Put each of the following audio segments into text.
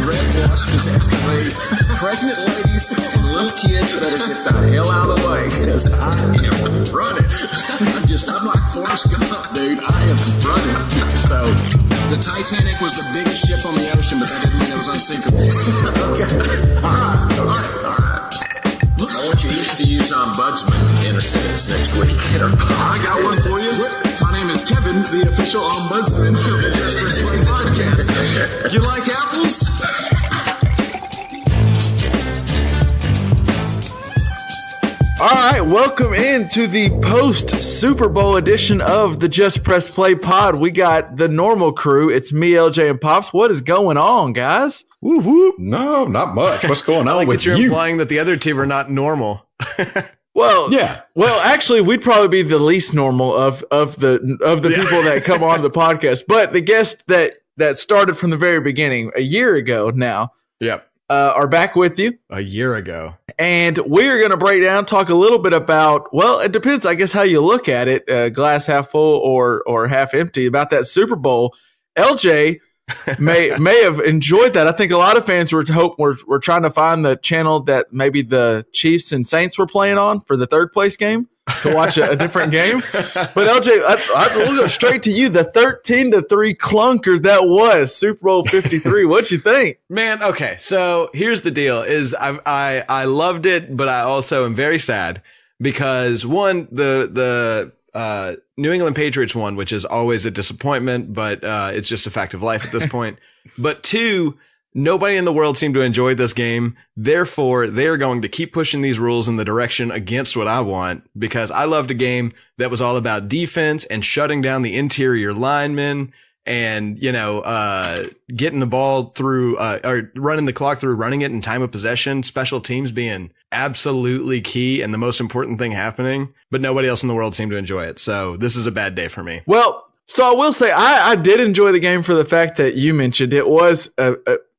the red wasp is after me. Pregnant ladies and little kids better get the hell out of the way, because I am running. I'm like Forrest Gump, dude. I am running. So, the Titanic was the biggest ship on the ocean, but that didn't mean it was unsinkable. Okay. All right. I want you each to use ombudsman in a sentence next week. I got one for you. My name is Kevin, the official ombudsman of the Just Press Play podcast. You like apples? All right, welcome into the post-Super Bowl edition of the Just Press Play pod. We got the normal crew. It's me, LJ, and Pops. What is going on, guys? Woo-hoo. No, not much. What's going on with you're you? Implying that the other two are not normal. Well, yeah. Well, actually, we'd probably be the least normal of the people that come on the podcast. But the guests that started from the very beginning, a year ago now, yep, are back with you. A year ago. And we're going to break down, talk a little bit about, well, it depends, I guess, how you look at it, glass half full or half empty, about that Super Bowl. LJ may have enjoyed that. I think a lot of fans were trying to find the channel that maybe the Chiefs and Saints were playing on for the third place game to watch a different game. But LJ, I'll go straight to you. The 13-3 clunker that was Super Bowl 53. What'd you think? Man, okay. So here's the deal: is I loved it, but I also am very sad because one, the New England Patriots won, which is always a disappointment, but it's just a fact of life at this point. But two, nobody in the world seemed to enjoy this game. Therefore, they're going to keep pushing these rules in the direction against what I want, because I loved a game that was all about defense and shutting down the interior linemen and, getting the ball through, or running the clock through, running it in time of possession, special teams being absolutely key and the most important thing happening, but nobody else in the world seemed to enjoy it. So this is a bad day for me. Well, so I will say I did enjoy the game for the fact that you mentioned it was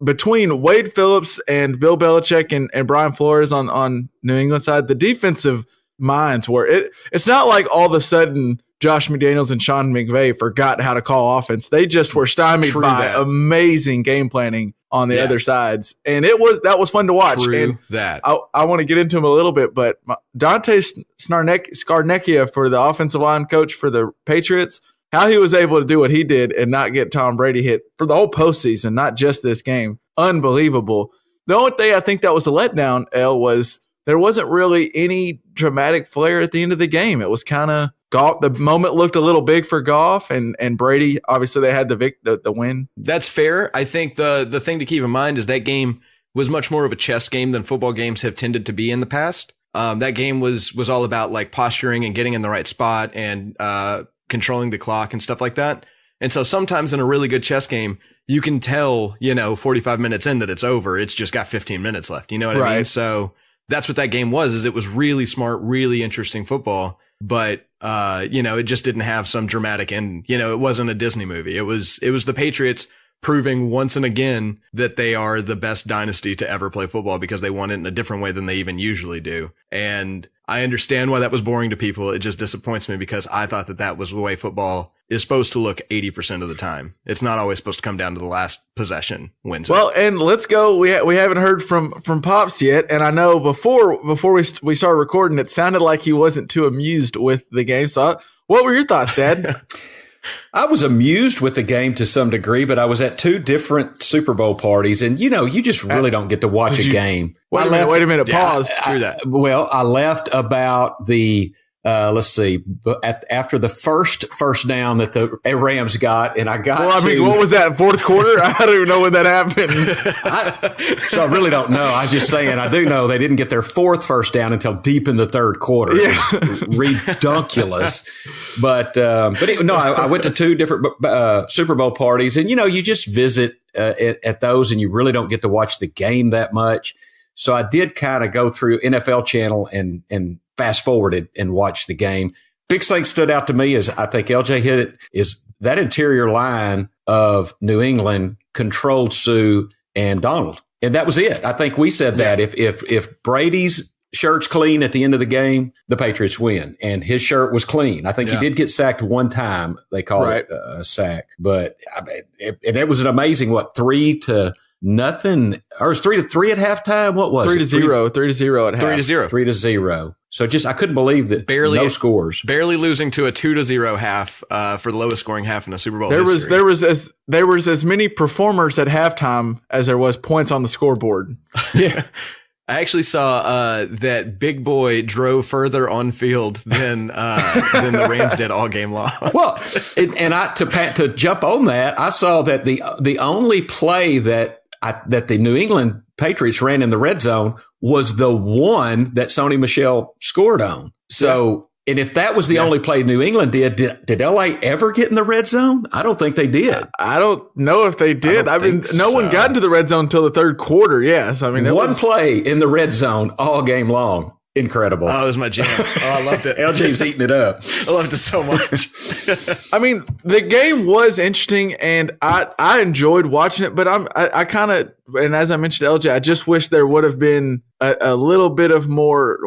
between Wade Phillips and Bill Belichick and Brian Flores on New England side. The defensive minds were it's not like all of a sudden Josh McDaniels and Sean McVay forgot how to call offense. They just were stymied by amazing game planning on the other sides. And that was fun to watch. And I want to get into him a little bit, but Dante Scarnecchia for the offensive line coach for the Patriots, how he was able to do what he did and not get Tom Brady hit for the whole postseason, not just this game. Unbelievable. The only thing I think that was a letdown, El, was there wasn't really any dramatic flair at the end of the game. It was kind of Goff. The moment looked a little big for Goff and Brady. Obviously, they had the win. That's fair. I think the thing to keep in mind is that game was much more of a chess game than football games have tended to be in the past. That game was all about like posturing and getting in the right spot and controlling the clock and stuff like that. And so sometimes in a really good chess game, you can tell, 45 minutes in that it's over. It's just got 15 minutes left. You know what I mean? So that's what that game was, is it was really smart, really interesting football. But, it just didn't have some dramatic end. It wasn't a Disney movie. It was the Patriots proving once and again that they are the best dynasty to ever play football because they won it in a different way than they even usually do. And I understand why that was boring to people. It just disappoints me because I thought that was the way football is supposed to look 80% of the time. It's not always supposed to come down to the last possession wins. Well, and let's go. We haven't heard from Pops yet. And I know before we started recording, it sounded like he wasn't too amused with the game. So what were your thoughts, Dad? I was amused with the game to some degree, but I was at two different Super Bowl parties, and you just really don't get to watch a game. Wait a minute, pause. Through that. I left about the after the first down that the Rams got, and I got. Well, I mean, what was that, fourth quarter? I don't even know when that happened. So I really don't know. I was just saying, I do know they didn't get their fourth first down until deep in the third quarter. Yeah. It was redunculous. But I went to two different Super Bowl parties, and you just visit at those, and you really don't get to watch the game that much. So I did kind of go through NFL Channel and fast forwarded and watched the game. Big thing stood out to me, is I think LJ hit it, is that interior line of New England controlled Sue and Donald. And that was it. I think we said that if Brady's shirt's clean at the end of the game, the Patriots win. And his shirt was clean. I think he did get sacked one time. They called it a sack. But it was an amazing, 3-0 nothing. Or it was 3-3 at halftime. What was 3-0, 3-0 at half. 3-0. 3-0. So I couldn't believe that no scores. Barely losing to a 2-0 half for the lowest scoring half in a Super Bowl There history. was as many performers at halftime as there was points on the scoreboard. Yeah. I actually saw that Big Boy drove further on field than the Rams did all game long. Well, to jump on that, I saw that the only play that the New England Patriots ran in the red zone was the one that Sony Michel scored on. So, and if that was the only play New England did LA ever get in the red zone? I don't think they did. I don't know if they did. I mean, no one got into the red zone until the third quarter. Yes. I mean, one play in the red zone all game long. Incredible. Oh, it was my jam. Oh, I loved it. LJ's eating it up. I loved it so much. I mean, the game was interesting and I enjoyed watching it, but I kind of, and as I mentioned to LJ, I just wish there would have been a little bit of more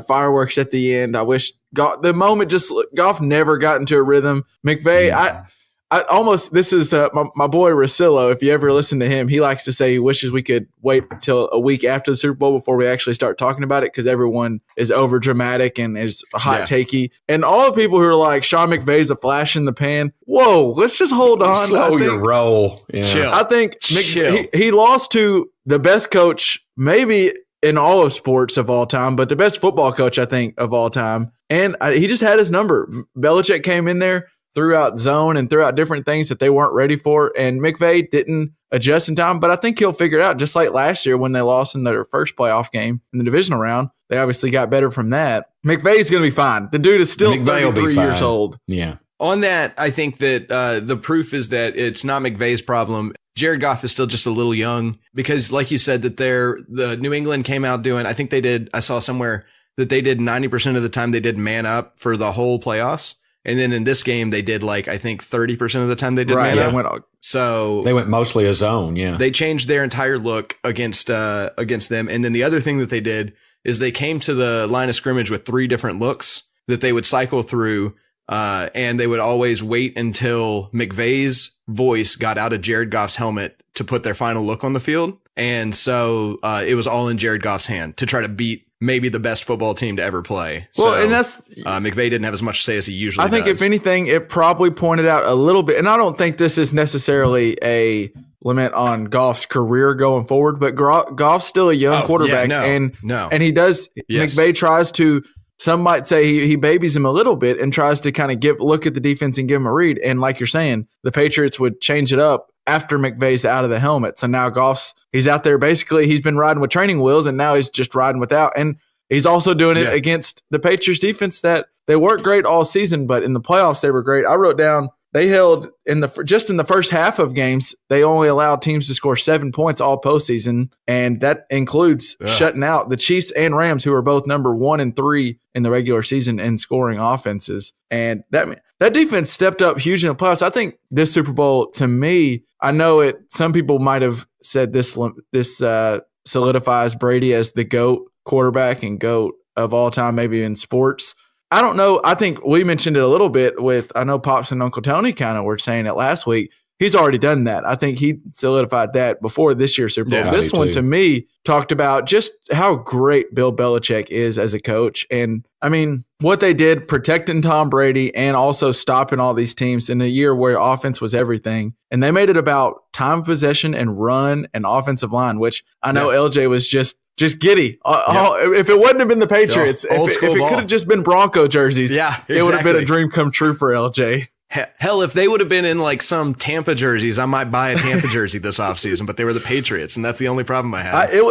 fireworks at the end. I wish the moment Goff never got into a rhythm. McVay, I almost, this is my boy Rosillo. If you ever listen to him, he likes to say he wishes we could wait till a week after the Super Bowl before we actually start talking about it because everyone is over dramatic and is hot takey. And all the people who are like, Sean McVay's a flash in the pan. Whoa, let's just hold on. Slow your roll. Yeah. Chill. I think he lost to the best coach, maybe in all of sports of all time, but the best football coach, I think, of all time. And he just had his number. Belichick came in there, threw out zone and threw out different things that they weren't ready for. And McVay didn't adjust in time, but I think he'll figure it out. Just like last year when they lost in their first playoff game in the divisional round, they obviously got better from that. McVay's going to be fine. The dude is still 33 years old. Yeah. On that, I think that the proof is that it's not McVay's problem. Jared Goff is still just a little young because, like you said, that the New England came out doing, I think they did, I saw somewhere that they did 90% of the time they did man up for the whole playoffs. And then in this game, they did I think 30% of the time they did man up. So they went mostly a zone. Yeah. They changed their entire look against them. And then the other thing that they did is they came to the line of scrimmage with 3 different looks that they would cycle through. And they would always wait until McVay's voice got out of Jared Goff's helmet to put their final look on the field. And so it was all in Jared Goff's hand to try to beat maybe the best football team to ever play. Well, and that's McVay didn't have as much to say as he usually does. I think if anything, it probably pointed out a little bit, and I don't think this is necessarily a limit on Goff's career going forward, but Goff's still a young quarterback. And he does, McVay tries to, some might say he babies him a little bit and tries to kind of look at the defense and give him a read. And like you're saying, the Patriots would change it up after McVay's out of the helmet. So now he's out there. Basically, he's been riding with training wheels and now he's just riding without. And he's also doing it against the Patriots defense that they weren't great all season, but in the playoffs, they were great. I wrote down they held in the first half of games, they only allowed teams to score 7 points all postseason. And that includes shutting out the Chiefs and Rams, who are both number 1 and 3 in the regular season in scoring offenses. And that defense stepped up huge in the playoffs. I think this Super Bowl, to me, I know some people might have said this solidifies Brady as the GOAT quarterback and GOAT of all time, maybe in sports. I don't know. I think we mentioned it a little bit I know Pops and Uncle Tony kind of were saying it last week. He's already done that. I think he solidified that before this year's Super Bowl. Yeah, this one, to me, talked about just how great Bill Belichick is as a coach. And, I mean, what they did protecting Tom Brady and also stopping all these teams in a year where offense was everything. And they made it about time of possession and run and offensive line, which I know LJ was just giddy. If it wouldn't have been the Patriots, if it could have just been Bronco jerseys, it would have been a dream come true for LJ. Hell, if they would have been in some Tampa jerseys, I might buy a Tampa jersey this offseason, but they were the Patriots, and that's the only problem I had. It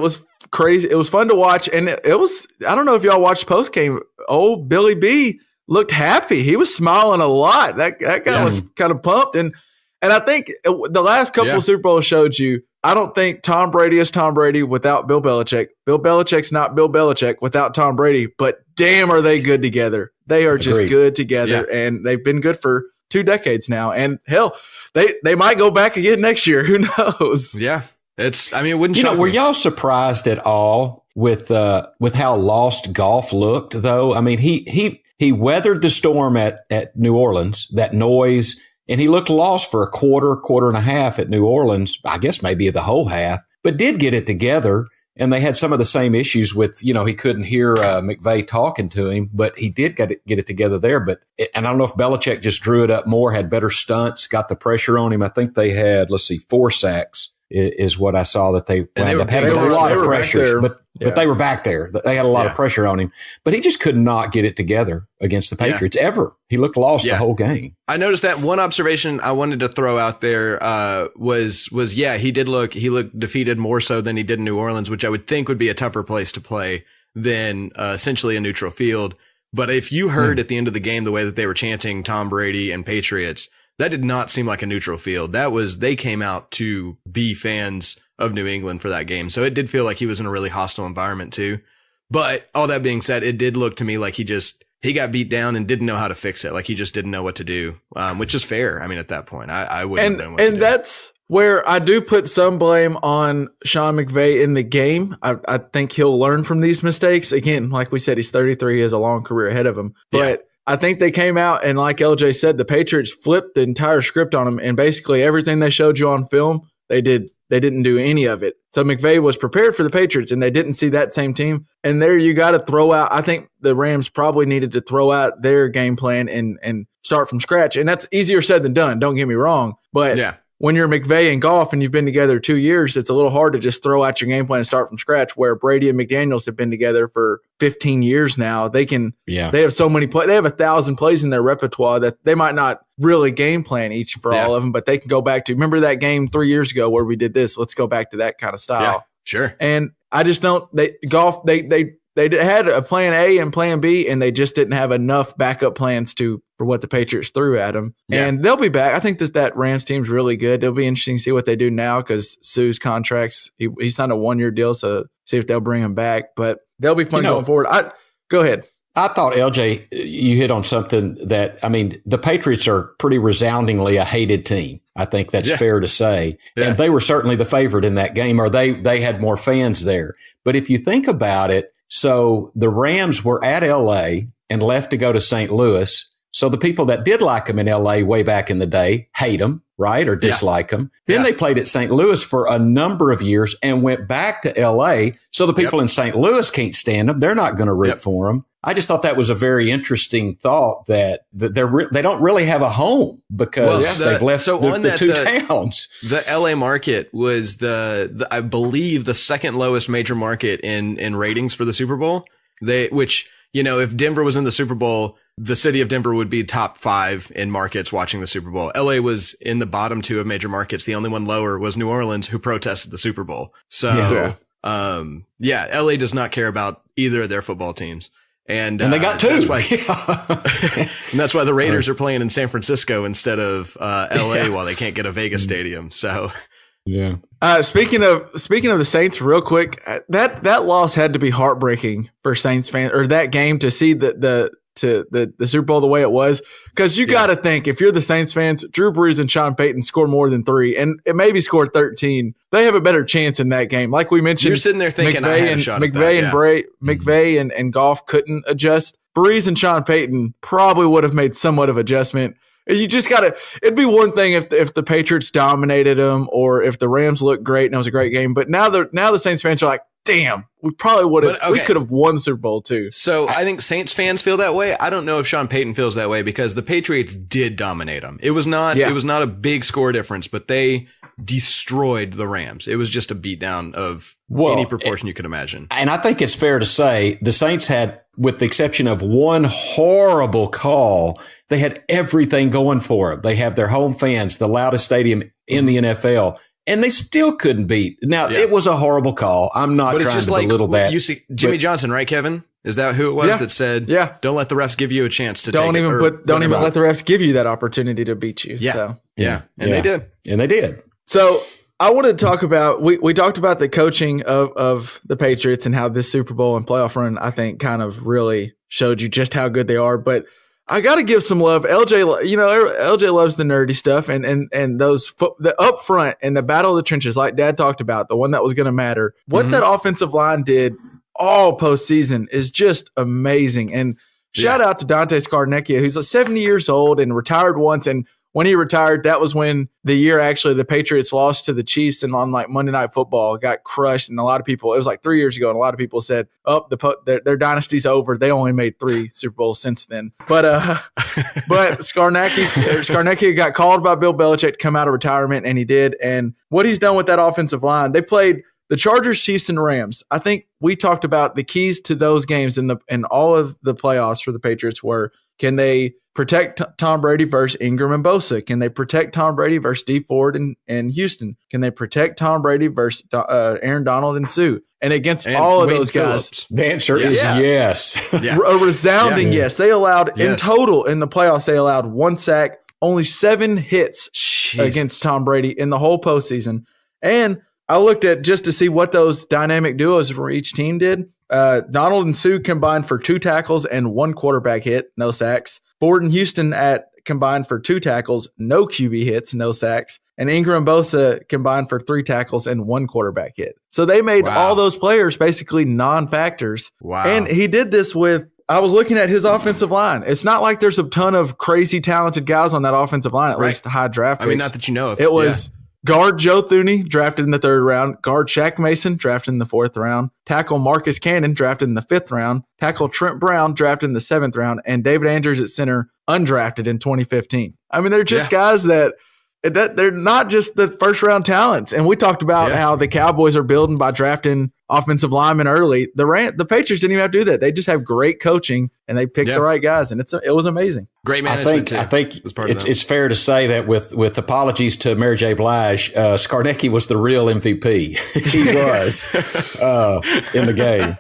was crazy. It was fun to watch, and it was, I don't know if y'all watched post game. Old Billy B looked happy. He was smiling a lot. That guy was kind of pumped, and I think the last couple of Super Bowls showed you, I don't think Tom Brady is Tom Brady without Bill Belichick. Bill Belichick's not Bill Belichick without Tom Brady, but damn, are they good together. They are just good together, and they've been good for 2 decades now. And hell, they might go back again next year. Who knows? Yeah. It wouldn't shock me. Were y'all surprised at all with how lost Goff looked, though? I mean, he weathered the storm at New Orleans, that noise. And he looked lost for a quarter and a half at New Orleans, I guess maybe the whole half, but did get it together. And they had some of the same issues with, he couldn't hear McVay talking to him, but he did get it together there. And I don't know if Belichick just drew it up more, had better stunts, got the pressure on him. I think they had, 4 sacks is what I saw that they wound up having a lot of pressures, but they were back there. They had a lot of pressure on him, but he just could not get it together against the Patriots ever. He looked lost the whole game. I noticed that. One observation I wanted to throw out there was he looked defeated more so than he did in New Orleans, which I would think would be a tougher place to play than essentially a neutral field. But if you heard at the end of the game the way that they were chanting Tom Brady and Patriots, that did not seem like a neutral field. They came out to be fans of New England for that game. So it did feel like he was in a really hostile environment too. But all that being said, it did look to me like he got beat down and didn't know how to fix it. Like he just didn't know what to do, which is fair. I mean, at that point, I wouldn't have known what to do. And that's where I do put some blame on Sean McVay in the game. I think he'll learn from these mistakes. Again, like we said, he's 33, he has a long career ahead of him. But I think they came out and, like LJ said, the Patriots flipped the entire script on him, and basically everything they showed you on film, they didn't do any of it. So McVay was prepared for the Patriots, and they didn't see that same team. And there you got to throw out – I think the Rams probably needed to throw out their game plan and start from scratch. And that's easier said than done, don't get me wrong. But when you're McVay and Goff and you've been together 2 years, it's a little hard to just throw out your game plan and start from scratch, where Brady and McDaniels have been together for 15 years now. They can they have so many plays. They have 1,000 plays in their repertoire that they might not really game plan each for all of them, but they can go back to, remember that game 3 years ago where we did this? Let's go back to that kind of style. Yeah, sure. And I just don't – they had a plan A and plan B, and they just didn't have enough backup plans for what the Patriots threw at them. Yeah. And they'll be back. I think that Rams team's really good. It'll be interesting to see what they do now because Sue's contracts, he signed a 1-year deal, so see if they'll bring him back. But they'll be fun going forward. Go ahead. I thought, LJ, you hit on something that, I mean, the Patriots are pretty resoundingly a hated team. I think that's fair to say. Yeah. And they were certainly the favorite in that game, or they had more fans there. But if you think about it, so the Rams were at L.A. and left to go to St. Louis. So the people that did like them in L.A. way back in the day hate them, right, or dislike them. Then they played at St. Louis for a number of years and went back to L.A. So the people in St. Louis can't stand them. They're not going to root for them. I just thought that was a very interesting thought that they don't really have a home because they've left the two towns. The LA market was I believe the second lowest major market in ratings for the Super Bowl. If Denver was in the Super Bowl, the city of Denver would be top 5 in markets watching the Super Bowl. LA was in the bottom 2 of major markets. The only one lower was New Orleans, who protested the Super Bowl. So, LA does not care about either of their football teams. And they got 2. That's why, and that's why the Raiders are playing in San Francisco instead of LA while they can't get a Vegas stadium. So, speaking of the Saints, real quick, that loss had to be heartbreaking for Saints fans, or that game to see the Super Bowl the way it was, because you got to think, if you're the Saints fans, Drew Brees and Sean Payton score more than 3 and it maybe score 13. They have a better chance in that game. Like we mentioned, you're sitting there thinking McVay and Goff couldn't adjust. Brees and Sean Payton probably would have made somewhat of adjustment. You just got to – it'd be one thing if the Patriots dominated them or if the Rams looked great and it was a great game. But now the Saints fans are like, damn, we probably would have we could have won the Super Bowl too. So I think Saints fans feel that way. I don't know if Sean Payton feels that way because the Patriots did dominate them. It was not a big score difference, but they destroyed the Rams. It was just a beatdown of any proportion you could imagine. And I think it's fair to say the Saints had, with the exception of one horrible call, they had everything going for them. They have their home fans, the loudest stadium in the NFL. And they still couldn't beat. Now, it was a horrible call. I'm not trying to belittle that. You see Jimmy Johnson, right, Kevin? Is that who it was that said, don't let the refs give you a chance to don't take even it? Don't even let the refs give you that opportunity to beat you. Yeah. And they did. And they did. So I wanted to talk about, we talked about the coaching of the Patriots and how this Super Bowl and playoff run, I think, kind of really showed you just how good they are. But I got to give some love. LJ loves the nerdy stuff and those the up front and the battle of the trenches, like Dad talked about, the one that was going to matter. What that offensive line did all postseason is just amazing. And shout out to Dante Scarnecchia, who's 70 years old and retired once and when he retired, that was when the year actually the Patriots lost to the Chiefs and on like Monday Night Football got crushed. And a lot of people, it was like 3 years ago, and a lot of people said, oh, their dynasty's over. They only made 3 Super Bowls since then. But Skarnecki got called by Bill Belichick to come out of retirement, and he did. And what he's done with that offensive line, they played the Chargers, Chiefs, and Rams. I think we talked about the keys to those games in all of the playoffs for the Patriots were, can they protect Tom Brady versus Ingram and Bosa? Can they protect Tom Brady versus Dee Ford and Houston? Can they protect Tom Brady versus Aaron Donald and Sue? And against all of Wade those guys, Phillips. The answer is yes. Yeah. a resounding yes. They allowed, in total, in the playoffs, they allowed 1 sack, only 7 hits against Tom Brady in the whole postseason. And I looked at just to see what those dynamic duos for each team did. Donald and Sue combined for 2 tackles and 1 quarterback hit, no sacks. Ford and Houston combined for 2 tackles, no QB hits, no sacks. And Ingram and Bosa combined for 3 tackles and 1 quarterback hit. So they made all those players basically non-factors. Wow. And he did this with, I was looking at his offensive line. It's not like there's a ton of crazy talented guys on that offensive line, at least high draft picks. I mean, not that you know of. It was guard Joe Thuney, drafted in the 3rd round. Guard Shaq Mason, drafted in the 4th round. Tackle Marcus Cannon, drafted in the 5th round. Tackle Trent Brown, drafted in the 7th round. And David Andrews at center, undrafted in 2015. I mean, they're just guys that they're not just the first round talents. And we talked about how the Cowboys are building by drafting offensive linemen early. The Patriots didn't even have to do that. They just have great coaching and they picked the right guys. And it was amazing. Great management. I think it's fair to say that with apologies to Mary J. Blige, Skarnecki was the real MVP. He was in the game.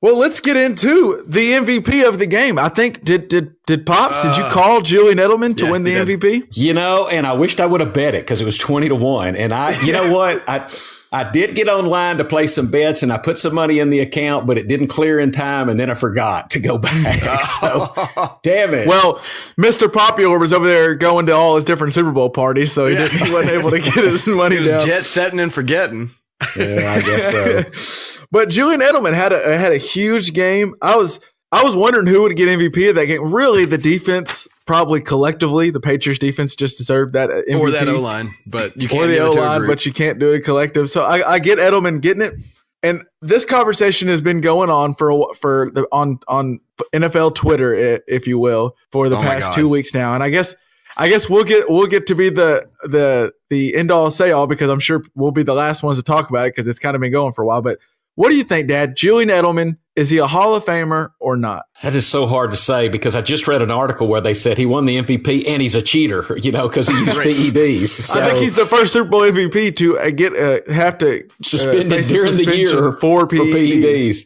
Well, let's get into the MVP of the game. I think did Pops? Did you call Julian Edelman to win the MVP? You know, and I wished I would have bet it because it was 20-1. And you know what? I did get online to play some bets and I put some money in the account, but it didn't clear in time. And then I forgot to go back. So, damn it. Well, Mr. Popular was over there going to all his different Super Bowl parties, so he wasn't able to get his money down. Jet setting and forgetting. Yeah, I guess so. But Julian Edelman had a huge game. I was wondering who would get MVP of that game. Really, the defense, probably collectively, the Patriots defense just deserved that MVP. Or that O-line, but you can't do it to O-line, but you can't do it collective. So I get Edelman getting it. And this conversation has been going on on NFL Twitter, if you will, for the past 2 weeks now. And I guess we'll get to be the end all say all, because I'm sure we'll be the last ones to talk about it because it's kind of been going for a while. But what do you think, Dad? Julian Edelman, is he a Hall of Famer or not? That is so hard to say because I just read an article where they said he won the MVP and he's a cheater, because he used PEDs. So, I think he's the first Super Bowl MVP to have to suspended during the year for PEDs.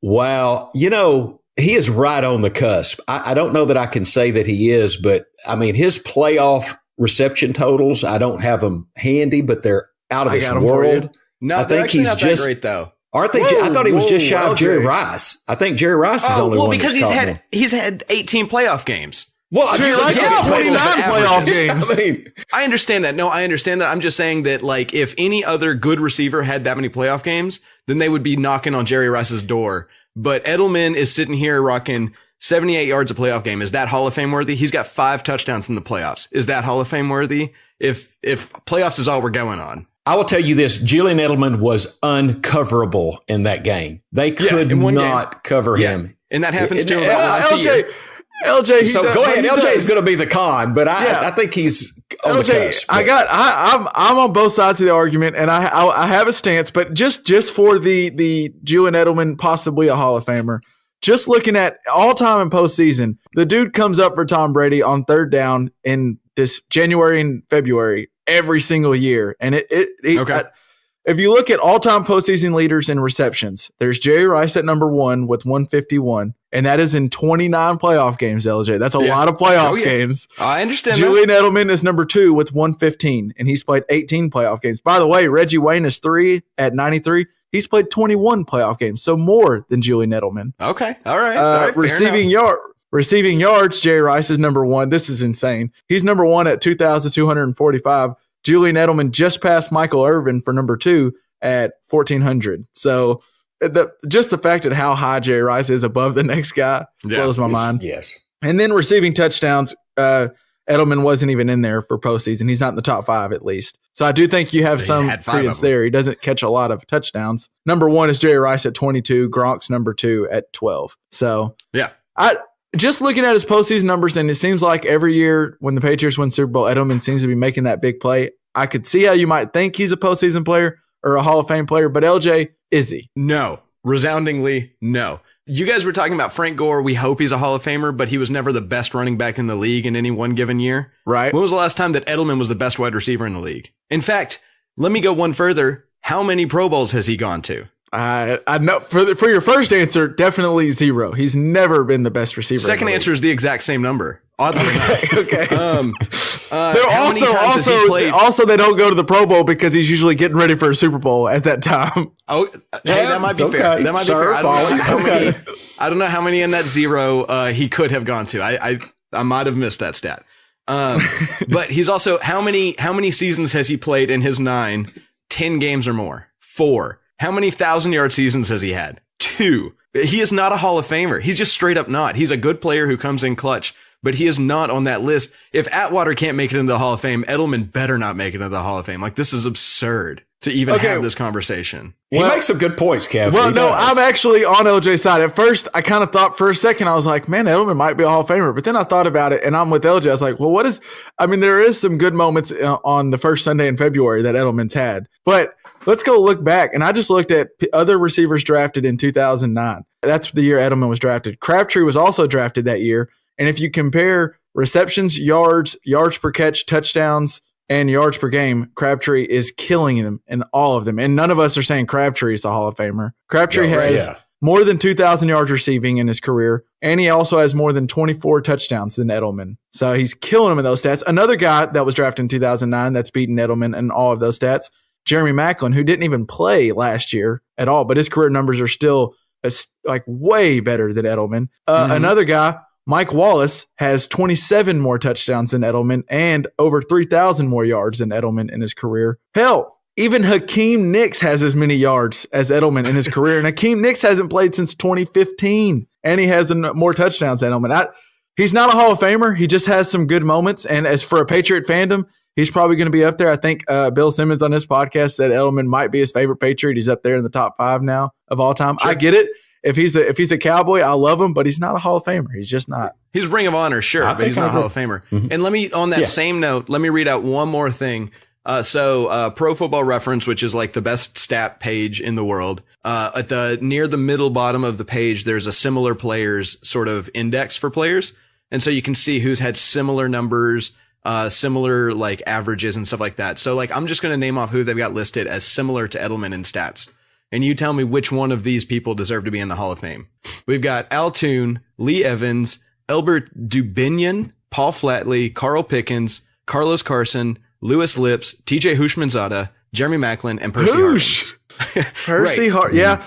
Wow. He is right on the cusp. I don't know that I can say that he is, but I mean, his playoff reception totals, I don't have them handy, but they're out of this world. No, I think he's not that great though. Aren't they? I thought he was just shy of Jerry Rice. I think Jerry Rice is the only one. Because he's had 18 playoff games. Well, Jerry Rice had 29 playoff games. I mean, I understand that. No, I understand that. I'm just saying that, like, if any other good receiver had that many playoff games, then they would be knocking on Jerry Rice's door. But Edelman is sitting here rocking 78 yards a playoff game. Is that Hall of Fame worthy? He's got 5 touchdowns in the playoffs. Is that Hall of Fame worthy? If playoffs is all we're going on. I will tell you this, Julian Edelman was uncoverable in that game. They could not cover him. And that happens to him about once a year. LJ, so go ahead. LJ is going to be the con, but I think he's on the cusp. I'm on both sides of the argument, and I have a stance, but just for the Julian Edelman, possibly a Hall of Famer. Just looking at all time in postseason, the dude comes up for Tom Brady on 3rd down in this January and February every single year, and if you look at all-time postseason leaders in receptions, there's Jerry Rice at number 1 with 151, and that is in 29 playoff games, LJ. That's a lot of playoff games. I understand. Julian Edelman is number 2 with 115, and he's played 18 playoff games. By the way, Reggie Wayne is 3 at 93. He's played 21 playoff games, so more than Julian Edelman. Okay, all right. Receiving yards, Jerry Rice is number 1. This is insane. He's number 1 at 2,245. Julian Edelman just passed Michael Irvin for number 2 at 1,400. So just the fact that how high Jerry Rice is above the next guy blows my mind. Yes. And then receiving touchdowns, Edelman wasn't even in there for postseason. He's not in the top 5 at least. So I do think you have some credence there. He doesn't catch a lot of touchdowns. Number 1 is Jerry Rice at 22. Gronk's number 2 at 12. So yeah, I just looking at his postseason numbers, and it seems like every year when the Patriots win Super Bowl, Edelman seems to be making that big play. I could see how you might think he's a postseason player or a Hall of Fame player, but LJ, is he? No, resoundingly no. You guys were talking about Frank Gore. We hope he's a Hall of Famer, but he was never the best running back in the league in any one given year. Right. When was the last time that Edelman was the best wide receiver in the league? In fact, let me go one further. How many Pro Bowls has he gone to? I know for your first answer, definitely 0. He's never been the best receiver. Second answer is the exact same number. Oddly enough. Okay. They're also they don't go to the Pro Bowl because he's usually getting ready for a Super Bowl at that time. Oh, hey, that might be fair. That might be fair. I don't know how many in that 0 he could have gone to. I might have missed that stat. But he's also how many seasons has he played in his 9? 10 games or more? 4. How many 1,000-yard seasons has he had? 2. He is not a Hall of Famer. He's just straight up not. He's a good player who comes in clutch, but he is not on that list. If Atwater can't make it into the Hall of Fame, Edelman better not make it into the Hall of Fame. Like, this is absurd to even have this conversation. He makes some good points, Kev. Well, no, I'm actually on LJ's side. At first, I kind of thought for a second, I was like, man, Edelman might be a Hall of Famer. But then I thought about it, and I'm with LJ. I was like, well, there is some good moments on the first Sunday in February that Edelman's had. But let's go look back. And I just looked at other receivers drafted in 2009. That's the year Edelman was drafted. Crabtree was also drafted that year. And if you compare receptions, yards per catch, touchdowns, and yards per game, Crabtree is killing them in all of them. And none of us are saying Crabtree is a Hall of Famer. Crabtree has more than 2,000 yards receiving in his career, and he also has more than 24 touchdowns than Edelman. So he's killing them in those stats. Another guy that was drafted in 2009 that's beaten Edelman in all of those stats, Jeremy Maclin, who didn't even play last year at all, but his career numbers are still like way better than Edelman. Another guy, Mike Wallace, has 27 more touchdowns than Edelman and over 3,000 more yards than Edelman in his career. Hell, even Hakeem Nicks has as many yards as Edelman in his career, and Hakeem Nicks hasn't played since 2015, and he has more touchdowns than Edelman. He's not a Hall of Famer. He just has some good moments, and as for a Patriot fandom, he's probably going to be up there. I think Bill Simmons on his podcast said Edelman might be his favorite Patriot. He's up there in the top 5 now of all time. Sure. I get it. If he's a Cowboy, I love him, but he's not a Hall of Famer. He's just not. He's Ring of Honor, sure, but he's not a Hall of Famer. Mm-hmm. And let me, on that same note, let me read out one more thing. So Pro Football Reference, which is like the best stat page in the world, at the near the middle bottom of the page, there's a similar players sort of index for players. And so you can see who's had similar numbers, similar like averages and stuff like that. So like, I'm just going to name off who they've got listed as similar to Edelman in stats. And you tell me which one of these people deserve to be in the Hall of Fame. We've got Al Toon, Lee Evans, Elbert Dubinion, Paul Flatley, Carl Pickens, Carlos Carson, Louis Lips, TJ Hushmanzada, Jeremy Maclin, and Percy Harvins. Percy Harvins, yeah.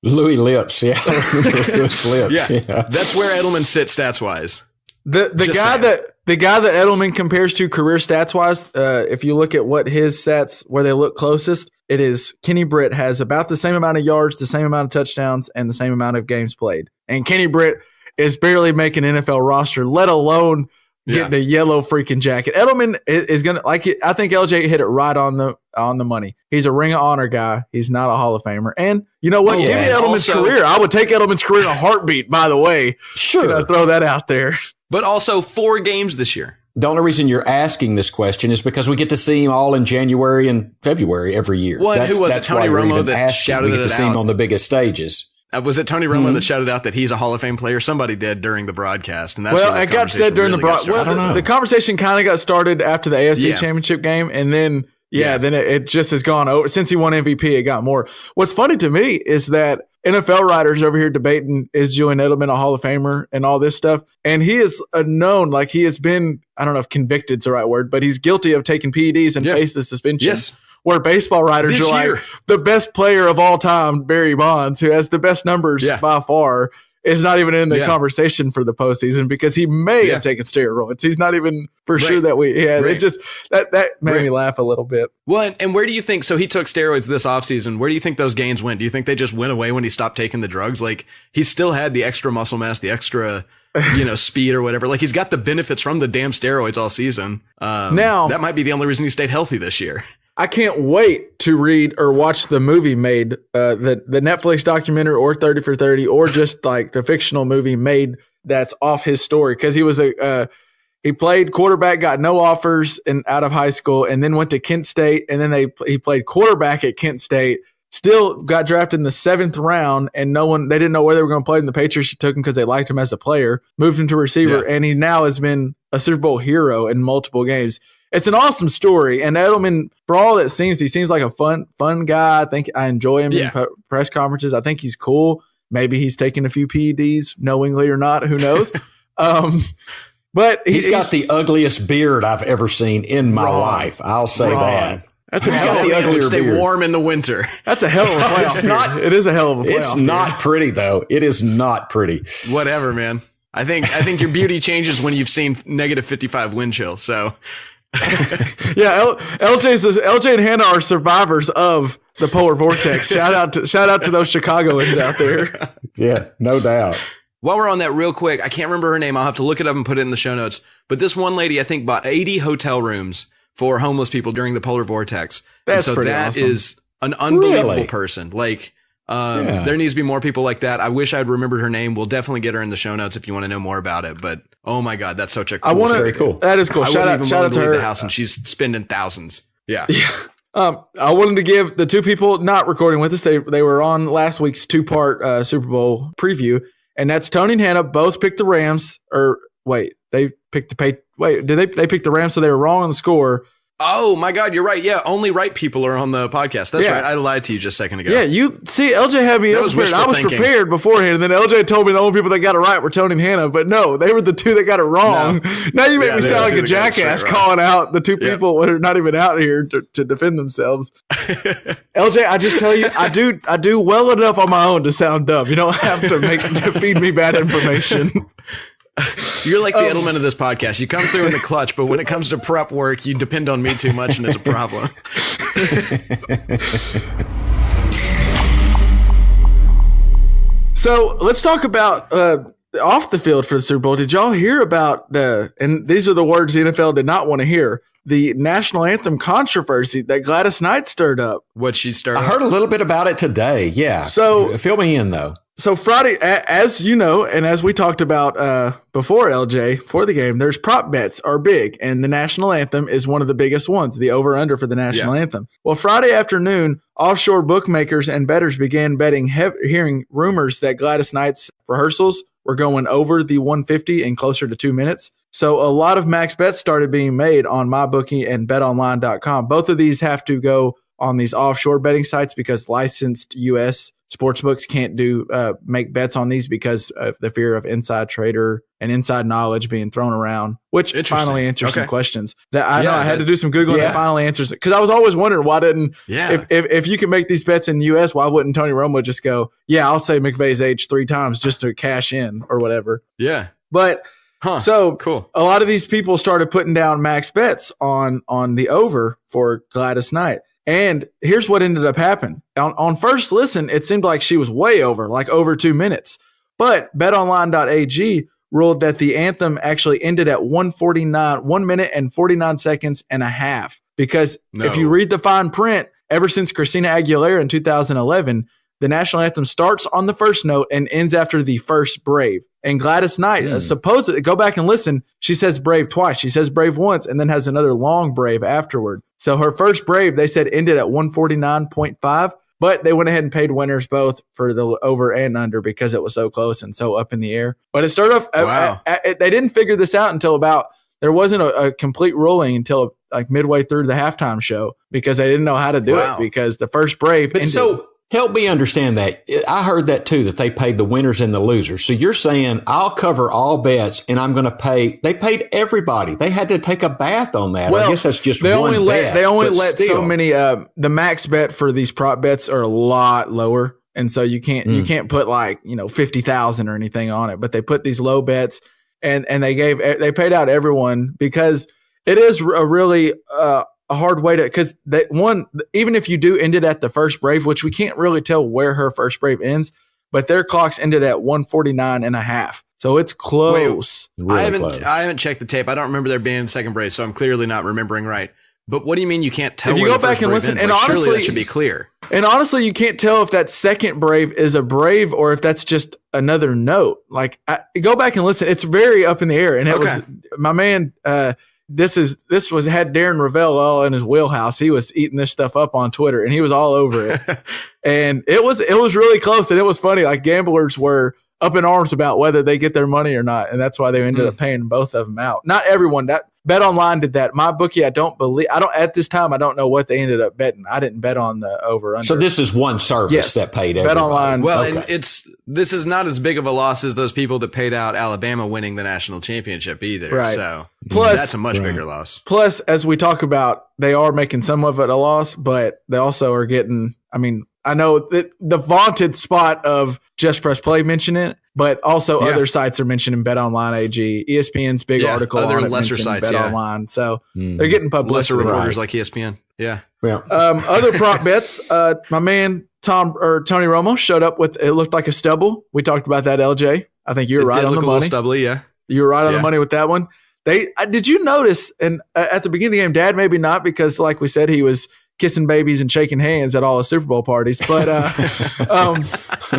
Louis Lips, yeah. Louis Lips, yeah. That's where Edelman sits stats wise. The guy that Edelman compares to career stats wise, if you look at what his stats where they look closest, it is Kenny Britt has about the same amount of yards, the same amount of touchdowns, and the same amount of games played. And Kenny Britt is barely making NFL roster, let alone getting a yellow freaking jacket. Edelman is gonna I think LJ hit it right on the money. He's a Ring of Honor guy. He's not a Hall of Famer. And you know what? Give me Edelman's career. I would take Edelman's career in a heartbeat. By the way, sure, throw that out there. But also 4 games this year. The only reason you're asking this question is because we get to see him all in January and February every year. Well, who was it? Tony Romo that shouted it out. We get to see him on the biggest stages. Was it Tony Romo that shouted out that he's a Hall of Fame player? Somebody did during the broadcast. And that's it got said during the broadcast. Well, the conversation kind of got started after the AFC Championship game. And then, then it just has gone over. Since he won MVP, it got more. What's funny to me is that NFL writers over here debating, is Julian Edelman a Hall of Famer and all this stuff? And he is known, like he has been, I don't know if convicted's the right word, but he's guilty of taking PEDs and faced the suspension. Yes. Where baseball writers are like, the best player of all time, Barry Bonds, who has the best numbers by far, is not even in the conversation for the postseason because he may have taken steroids. He's not even for sure that it just, that made me laugh a little bit. Well, and where do you think, so he took steroids this offseason, where do you think those gains went? Do you think they just went away when he stopped taking the drugs? Like, he still had the extra muscle mass, the extra speed or whatever. Like he's got the benefits from the damn steroids all season. Now that might be the only reason he stayed healthy this year. I can't wait to read or watch the movie made, the Netflix documentary or 30 for 30 or just like the fictional movie made that's off his story. Cause he was he played quarterback, got no offers out of high school and then went to Kent State. And then he played quarterback at Kent State, still got drafted in the 7th round and they didn't know where they were going to play him. The Patriots took him because they liked him as a player, moved him to receiver. Yeah. And he now has been a Super Bowl hero in multiple games. It's an awesome story. And Edelman, for all it seems, he seems like a fun guy. I think I enjoy him in press conferences. I think he's cool. Maybe he's taking a few PEDs knowingly or not. Who knows? But he's got the ugliest beard I've ever seen in my life. I'll say that. He's got the uglier stay beard. Warm in the winter. That's a hell of a playoff. It is a hell of a playoff. It's not pretty though. It is not pretty. Whatever, man. I think your beauty changes when you've seen negative 55 wind chill. So. Yeah, LJ and Hannah are survivors of the polar vortex. Shout out to those Chicagoans out there. Yeah, no doubt. While we're on that real quick, I can't remember her name. I'll have to look it up and put it in the show notes. But this one lady, I think, bought 80 hotel rooms for homeless people during the polar vortex. That's pretty awesome. Is an unbelievable person. Like, there needs to be more people like that. I wish I'd remembered her name. We'll definitely get her in the show notes if you want to know more about it. But oh my God, that's such a cool story. Very cool. That is cool. Shout out to her. The house and she's spending thousands. Yeah. I wanted to give the two people not recording with us. They were on last week's 2-part Super Bowl preview, and that's Tony and Hannah. Both picked the Rams. Or wait, they picked they picked the Rams, so they were wrong on the score. Oh my God, you're right. Yeah, only right people are on the podcast. That's right. I lied to you just a second ago. Yeah, you see, LJ had me prepared. I was prepared beforehand, and then LJ told me the only people that got it right were Tony and Hannah. But no, they were the two that got it wrong. No. Now you make me sound like a jackass calling out the two people that are not even out here to defend themselves. LJ, I just tell you, I do well enough on my own to sound dumb. You don't have to feed me bad information. You're like the Edelman of this podcast. You come through in the clutch, but when it comes to prep work, you depend on me too much, and it's a problem. So let's talk about off the field for the Super Bowl. Did y'all hear about and these are the words the NFL did not want to hear, the national anthem controversy that Gladys Knight stirred up? What she stirred up? I heard a little bit about it today. Yeah. So fill me in though. So Friday, as you know, and as we talked about before, LJ, for the game, there's prop bets are big, and the national anthem is one of the biggest ones, the over-under for the national anthem. Well, Friday afternoon, offshore bookmakers and bettors began betting, hearing rumors that Gladys Knight's rehearsals were going over the 150 in closer to 2 minutes. So a lot of max bets started being made on MyBookie and BetOnline.com. Both of these have to go on these offshore betting sites because licensed U.S. sportsbooks can't make bets on these because of the fear of inside trader and inside knowledge being thrown around, which finally answers some questions that I know I had to do some Googling that finally answers it. Because I was always wondering why didn't, if you can make these bets in the U.S., why wouldn't Tony Romo just go, I'll say McVay's age 3 times just to cash in or whatever. Yeah. But so cool. A lot of these people started putting down max bets on the over for Gladys Knight. And here's what ended up happening. On first listen, it seemed like she was way over, like over 2 minutes. But betonline.ag ruled that the anthem actually ended at 1 minute and 49 seconds and a half. Because if you read the fine print, ever since Christina Aguilera in 2011, the national anthem starts on the first note and ends after the first brave. And Gladys Knight, supposedly, go back and listen, she says brave twice. She says brave once and then has another long brave afterward. So her first brave, they said, ended at 149.5, but they went ahead and paid winners both for the over and under because it was so close and so up in the air. But it started off, they didn't figure this out until there wasn't a complete ruling until like midway through the halftime show because they didn't know how to do it because the first brave ended. So help me understand that. I heard that too, that they paid the winners and the losers. So you're saying I'll cover all bets and I'm going to pay. They paid everybody. They had to take a bath on that. Well, I guess that's just they one only bet. They only let so many. The max bet for these prop bets are a lot lower. And so you can't put like, 50,000 or anything on it, but they put these low bets and they paid out everyone because it is a really, a hard way to, because even if you do end it at the first brave, which we can't really tell where her first brave ends, but their clocks ended at 149 and a half. So it's close. Really I haven't checked the tape. I don't remember there being a second brave, so I'm clearly not remembering right. But what do you mean you can't tell? If you where go the first back and brave listen, ends? and Like, honestly, surely that should be clear. And honestly, you can't tell if that second brave is a brave or if that's just another note. Like, go back and listen. It's very up in the air. And it was my man. This had Darren Ravel all in his wheelhouse. He was eating this stuff up on Twitter, and he was all over it. And it was really close, and it was funny. Like, gamblers were up in arms about whether they get their money or not, and that's why they ended up paying both of them out. Not everyone. That Bet Online did that. My bookie, at this time, I don't know what they ended up betting. I didn't bet on the over under. So this is one service that paid everybody. Bet Online. Well, and this is not as big of a loss as those people that paid out Alabama winning the national championship either. Right. So Plus, that's a much bigger loss. Plus, as we talk about, they are making some of it a loss, but they also are getting, I mean, I know that the vaunted spot of Just Press Play mention it, but also other sites are mentioning Bet Online AG, ESPN's big article other on it lesser sites, Bet Online. So they're getting publicity. Lesser reporters like ESPN. Yeah. Other prop bets, my man Tony Romo showed up with, it looked like a stubble. We talked about that, LJ. I think you were right on the money. Stubbly, yeah. You were right on the money with that one. Did you notice, and at the beginning of the game, Dad maybe not, because like we said, he was kissing babies and shaking hands at all the Super Bowl parties. But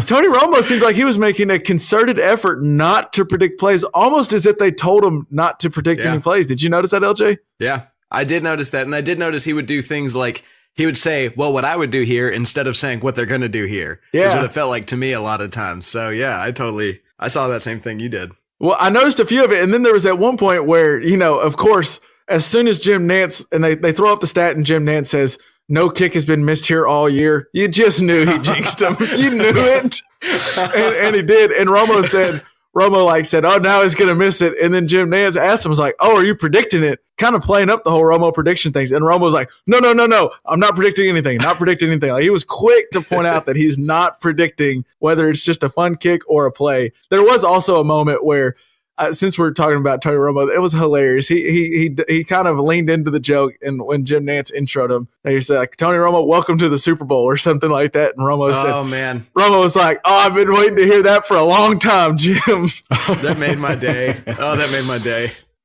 Tony Romo seemed like he was making a concerted effort not to predict plays, almost as if they told him not to predict any plays. Did you notice that, LJ? Yeah, I did notice that. And I did notice he would do things like he would say, well, what I would do here instead of saying what they're going to do here is what it felt like to me a lot of times. So, yeah, I saw that same thing you did. Well, I noticed a few of it. And then there was at one point where, of course, as soon as Jim Nantz, and they throw up the stat and Jim Nantz says, no kick has been missed here all year. You just knew he jinxed him. You knew it. And he did. And Romo said, oh, now he's going to miss it. And then Jim Nantz asked him, was like, oh, are you predicting it? Kind of playing up the whole Romo prediction things. And Romo was like, no. I'm not predicting anything. Like, he was quick to point out that he's not predicting whether it's just a fun kick or a play. There was also a moment where, since we're talking about Tony Romo, it was hilarious. He kind of leaned into the joke, and when Jim Nantz introed him, he said, like, Tony Romo, welcome to the Super Bowl, or something like that. And Romo said, oh, man. Romo was like, oh, I've been waiting to hear that for a long time, Jim. That made my day.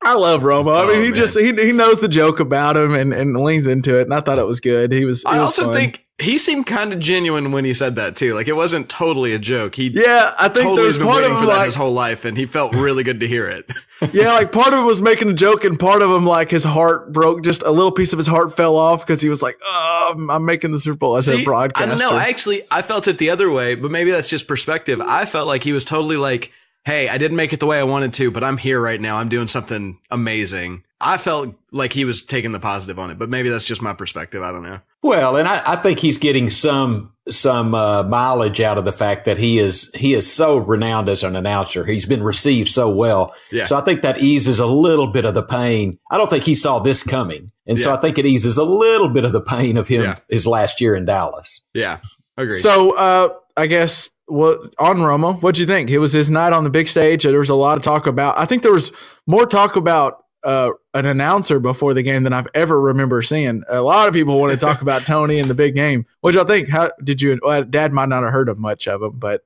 I love Romo. I mean, he knows the joke about him and leans into it, and I thought it was good. I also think he seemed kind of genuine when he said that too. Like, it wasn't totally a joke. I think totally there's part of him for that his whole life, and he felt really good to hear it. Yeah, like part of him was making a joke, and part of him, like, his heart broke. Just a little piece of his heart fell off because he was like, "Oh, I'm making the Super Bowl as a broadcaster." I don't know. I felt it the other way, but maybe that's just perspective. I felt like he was totally like, hey, I didn't make it the way I wanted to, but I'm here right now. I'm doing something amazing. I felt like he was taking the positive on it, but maybe that's just my perspective. I don't know. Well, and I think he's getting some mileage out of the fact that he is so renowned as an announcer. He's been received so well. Yeah. So I think that eases a little bit of the pain. I don't think he saw this coming. And so I think it eases a little bit of the pain of him his last year in Dallas. Yeah, agreed. So I guess on Romo, what'd you think? It was his night on the big stage. There was a lot of talk about, I think there was more talk about an announcer before the game than I've ever remember seeing. A lot of people want to talk about Tony and the big game. What y'all think? How did you? Dad might not have heard of much of him, but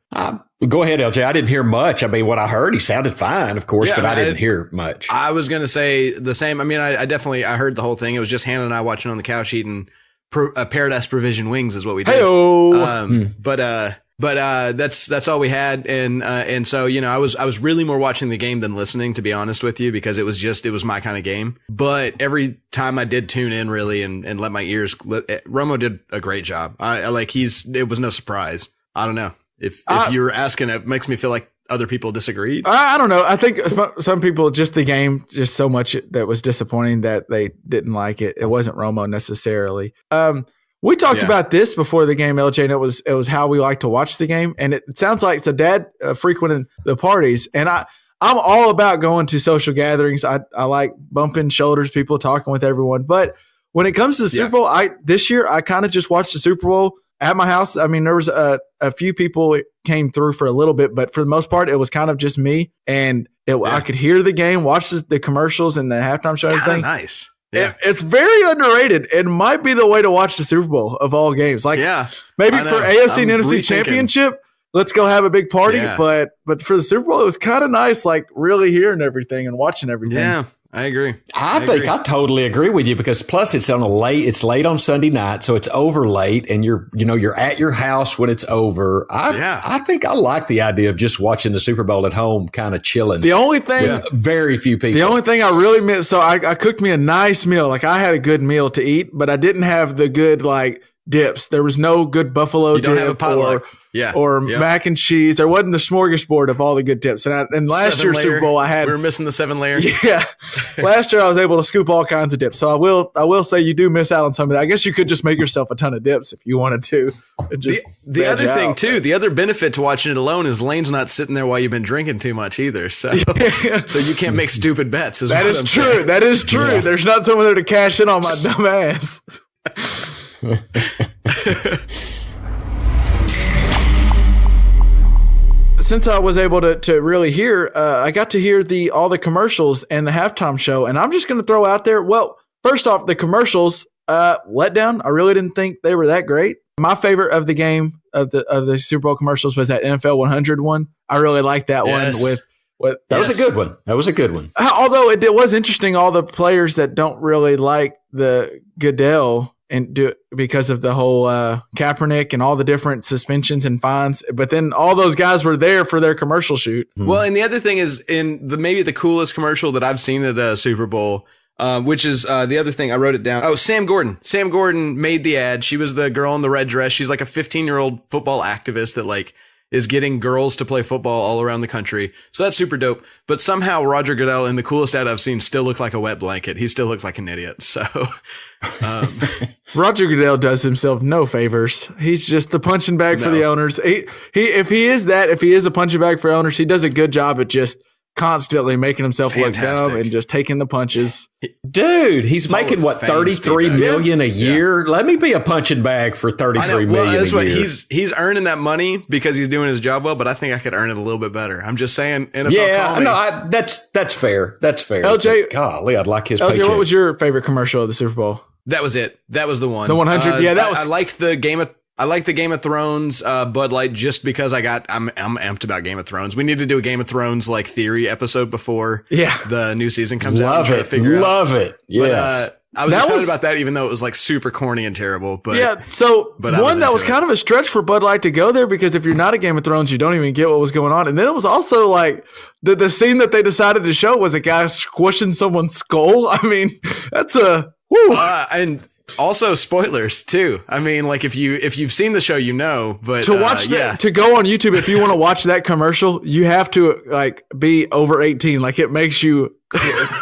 go ahead, LJ. I didn't hear much. I mean, what I heard, he sounded fine, of course, but I didn't hear much. I was going to say the same. I mean, I definitely heard the whole thing. It was just Hannah and I watching on the couch eating Paradise Provision wings is what we did. Hey-o. But that's all we had, and so I was really more watching the game than listening, to be honest with you, because it was my kind of game. But every time I did tune in really and let my ears, Romo did a great job. It was no surprise. I don't know if you were asking, it makes me feel like other people disagreed. I don't know. I think some people, just the game, just so much that was disappointing that they didn't like it. It wasn't Romo necessarily. We talked about this before the game, LJ, and it was how we like to watch the game. And it sounds like, so Dad frequented the parties, and I'm all about going to social gatherings. I like bumping shoulders, people talking with everyone. But when it comes to the Super Bowl, this year I kind of just watched the Super Bowl at my house. I mean, there was a few people came through for a little bit, but for the most part, it was kind of just me. And I could hear the game, watch the commercials and the halftime show. Thing. Nice. Yeah. It's very underrated. It might be the way to watch the Super Bowl of all games. Like, maybe for AFC and NFC championship, let's go have a big party. Yeah. But for the Super Bowl, it was kind of nice, like really hearing everything and watching everything. Yeah, I agree. I think I totally agree with you because plus it's late on Sunday night, so it's over late, and you're at your house when it's over. I think I like the idea of just watching the Super Bowl at home, kind of chilling. The only thing, very few people. The only thing I really missed, so I cooked me a nice meal. Like I had a good meal to eat, but I didn't have the good like dips. There was no good buffalo You don't dip have a potluck. or mac and cheese. There wasn't the smorgasbord of all the good dips. And last year's Super Bowl, I had. We were missing the 7-layer. Yeah, last year I was able to scoop all kinds of dips. So I will say you do miss out on some of that. I guess you could just make yourself a ton of dips if you wanted to. And just the other thing too, the other benefit to watching it alone is Lane's not sitting there while you've been drinking too much either. So so you can't make stupid bets. That is true. That is true. Yeah. There's not someone there to cash in on my dumb ass. Since I was able to really hear, I got to hear all the commercials and the halftime show, and I'm just going to throw out there. Well, first off, the commercials let down. I really didn't think they were that great. My favorite of the game of the Super Bowl commercials was that NFL 100 one. I really liked that one with that was a good one. That was a good one. Although it was interesting, all the players that don't really like the Goodell and do it because of the whole Kaepernick and all the different suspensions and fines. But then all those guys were there for their commercial shoot. Well, and the other thing is maybe the coolest commercial that I've seen at a Super Bowl, which is the other thing. I wrote it down. Oh, Sam Gordon. Sam Gordon made the ad. She was the girl in the red dress. She's like a 15-year-old football activist that like is getting girls to play football all around the country. So that's super dope. But somehow Roger Goodell in the coolest ad I've seen still looked like a wet blanket. He still looked like an idiot. So Roger Goodell does himself no favors. He's just the punching bag for the owners. If he is a punching bag for owners, he does a good job at just constantly making himself look dumb and just taking the punches. Dude, he's making what, 33 million a year? Let me be a punching bag for 33 million that's a year. He's earning that money because he's doing his job well, but I think I could earn it a little bit better. I'm just saying. NFL that's fair. That's fair. LJ, but golly, I'd like his LJ, paycheck. what was your favorite commercial of the Super Bowl? That was it. That was the one. The 100. I liked the Game of Thrones Bud Light just because I'm amped about Game of Thrones. We need to do a Game of Thrones like theory episode before the new season comes out. Love it. Yes. But, I was excited about that, even though it was like super corny and terrible. But one that was kind of a stretch for Bud Light to go there because if you're not a Game of Thrones, you don't even get what was going on. And then it was also like the scene that they decided to show was a guy squishing someone's skull. I mean, that's and also spoilers too. I mean, like if you've seen the show, you know, but to watch to go on YouTube, if you want to watch that commercial, you have to like be over 18. Like it makes you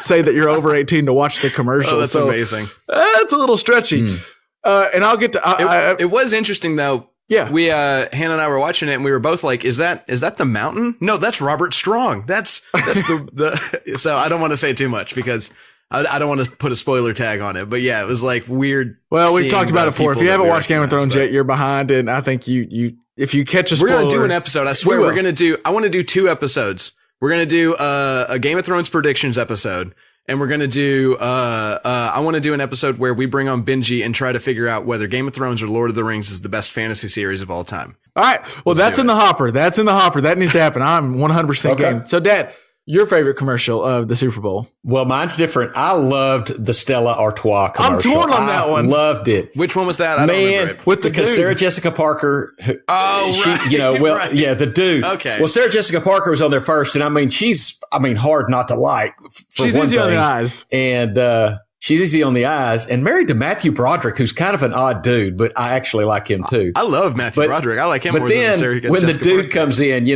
say that you're over 18 to watch the commercial. Oh, that's amazing. That's a little stretchy. And I'll get to, it was interesting though. Yeah. We, Hannah and I were watching it and we were both like, is that the mountain? No, that's Robert Strong. That's the so I don't want to say too much because I don't want to put a spoiler tag on it, but yeah, it was like weird. Well, we've talked about it before. If you haven't watched Game of Thrones yet, you're behind. And I think if you catch a spoiler, we're going to do an episode. I swear I want to do 2 episodes. We're going to do a Game of Thrones predictions episode. And we're going to do, I want to do an episode where we bring on Benji and try to figure out whether Game of Thrones or Lord of the Rings is the best fantasy series of all time. All right. Well, that's in the hopper. That's in the hopper. That needs to happen. I'm 100% game. So Dad, your favorite commercial of the Super Bowl? Well, mine's different. I loved the Stella Artois commercial. I'm torn on that one. Loved it. Which one was that? I don't remember it. Because Sarah Jessica Parker. Right. The dude. Okay. Well, Sarah Jessica Parker was on there first, and I mean, she's hard not to like. She's easy on the eyes, and she's easy on the eyes, and married to Matthew Broderick, who's kind of an odd dude, but I actually like him too. I love Matthew Broderick. I like him more than Sarah Jessica when the dude Parker comes in,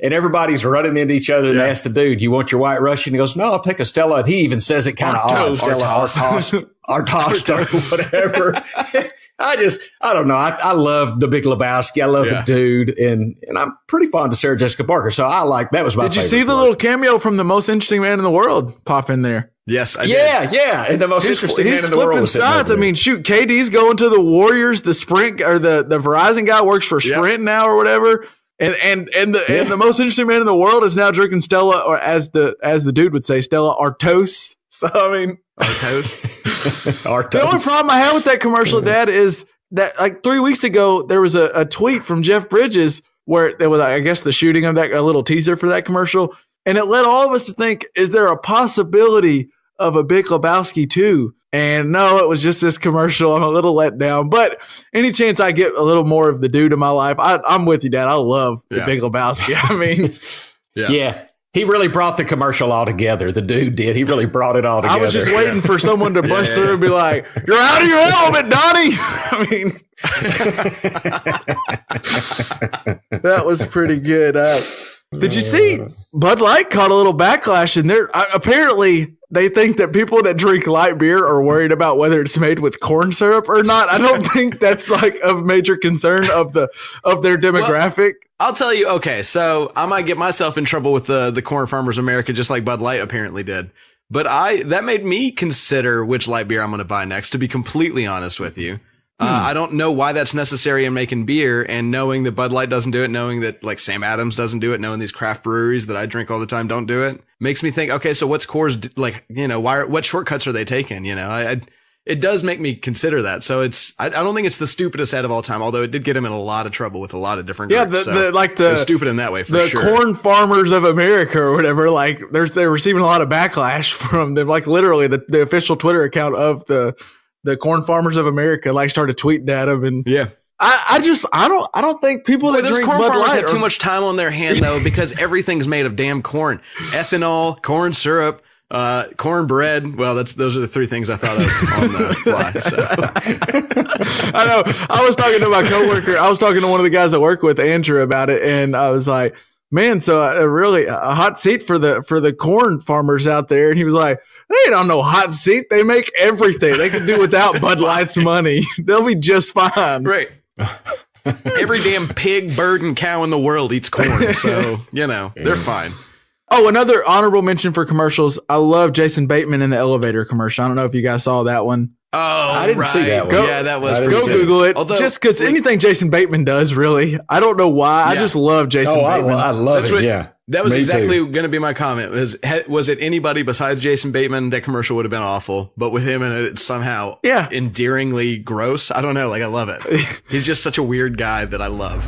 and everybody's running into each other and ask the dude, "You want your White Russian?" He goes, "No, I'll take a Stella." And he even says it kind of odd, Stella Artois, or whatever. I don't know. I love the Big Lebowski. I love the dude, and I'm pretty fond of Sarah Jessica Parker. So I like that was my favorite. Did you see the little cameo from the most interesting man in the world pop in there? Yes, I did. Yeah. And the most interesting man in the world. He's flipping sides. I mean, shoot, KD's going to the Warriors. The Sprint or the Verizon guy works for Sprint now or whatever. And the most interesting man in the world is now drinking Stella, or as the dude would say, Stella Artois. So I mean, Artois. The only problem I have with that commercial, Dad, is that like 3 weeks ago there was a tweet from Jeff Bridges where there was, I guess, the shooting of a little teaser for that commercial. And it led all of us to think, is there a possibility of a Big Lebowski 2? And no, it was just this commercial. I'm a little let down, but any chance I get a little more of the dude in my life, I'm with you, Dad. I love the Big Lebowski. I mean, yeah. He really brought the commercial all together. The dude did. He really brought it all together. I was just waiting for someone to bust through and be like, "You're out of your element, Donnie." I mean, that was pretty good. Did you see Bud Light caught a little backlash in there? Apparently, they think that people that drink light beer are worried about whether it's made with corn syrup or not. I don't think that's like a major concern of their demographic. Well, I'll tell you. Okay, so I might get myself in trouble with the Corn Farmers America, just like Bud Light apparently did. But that made me consider which light beer I'm going to buy next, to be completely honest with you. I don't know why that's necessary in making beer, and knowing that Bud Light doesn't do it, knowing that like Sam Adams doesn't do it, knowing these craft breweries that I drink all the time don't do it, makes me think, okay, so what's Coors like, what shortcuts are they taking? It does make me consider that. So I don't think it's the stupidest ad of all time, although it did get him in a lot of trouble with a lot of different groups. Yeah, it was stupid in that way, for the sure. Corn Farmers of America or whatever, like they're receiving a lot of backlash from them. Like literally the official Twitter account of the Corn Farmers of America like started tweeting at him, and I don't think people that drink corn Bud farmers Light have too much time on their hand though, because everything's made of damn corn, ethanol, corn syrup, cornbread. Well, those are the three things I thought of on the fly. So. I know. I was talking to my coworker. I was talking to one of the guys I work with, Andrew, about it, and I was like, "Man, so really a hot seat for the corn farmers out there." And he was like, "They don't know hot seat. They make everything. They can do without Bud Light's money. They'll be just fine." Right. Every damn pig, bird, and cow in the world eats corn, so they're fine. Oh, another honorable mention for commercials. I love Jason Bateman in the elevator commercial. I don't know if you guys saw that one. Oh, I didn't see that one. That was go Google it. Although, just because anything Jason Bateman does, really, I don't know why. I just love Jason Bateman. I love it. Yeah, that was exactly going to be my comment. Was it anybody besides Jason Bateman? That commercial would have been awful, but with him in it, it's somehow endearingly gross. I don't know. Like, I love it. He's just such a weird guy that I love.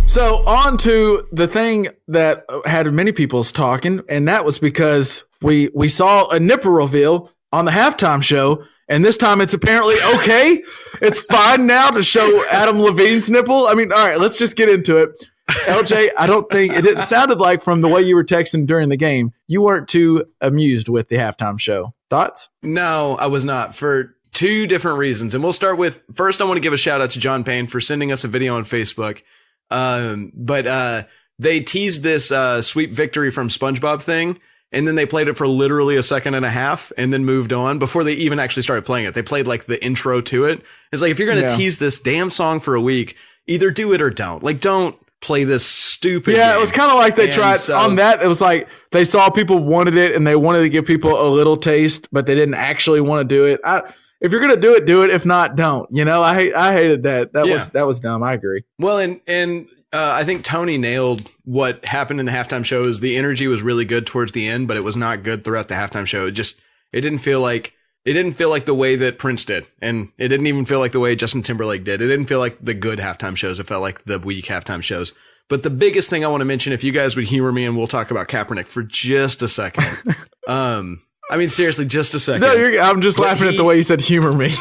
So on to the thing that had many people's talking, and that was because we saw a nipple reveal on the halftime show, and this time it's apparently okay. It's fine now to show Adam Levine's nipple. I mean, all right, let's just get into it. LJ, I don't think it sounded like from the way you were texting during the game, you weren't too amused with the halftime show. Thoughts? No, I was not, for two different reasons. And we'll start with, first, I want to give a shout out to John Payne for sending us a video on Facebook. But they teased this sweep victory from SpongeBob thing, and then they played it for literally a second and a half and then moved on before they even actually started playing it. They played like the intro to it. It's like, if you're going to tease this damn song for a week, either do it or don't. Like, don't play this stupid game. It was kind of like they tried on that. It was like they saw people wanted it and they wanted to give people a little taste, but they didn't actually want to do it. If you're going to do it. If not, don't. I hated that. That was dumb. I agree. Well, and I think Tony nailed what happened in the halftime show. Is the energy was really good towards the end, but it was not good throughout the halftime show. It didn't feel like the way that Prince did, and it didn't even feel like the way Justin Timberlake did. It didn't feel like the good halftime shows. It felt like the weak halftime shows. But the biggest thing I want to mention, if you guys would humor me, and we'll talk about Kaepernick for just a second. I mean, seriously, just a second. No, I'm just laughing at the way you said humor me.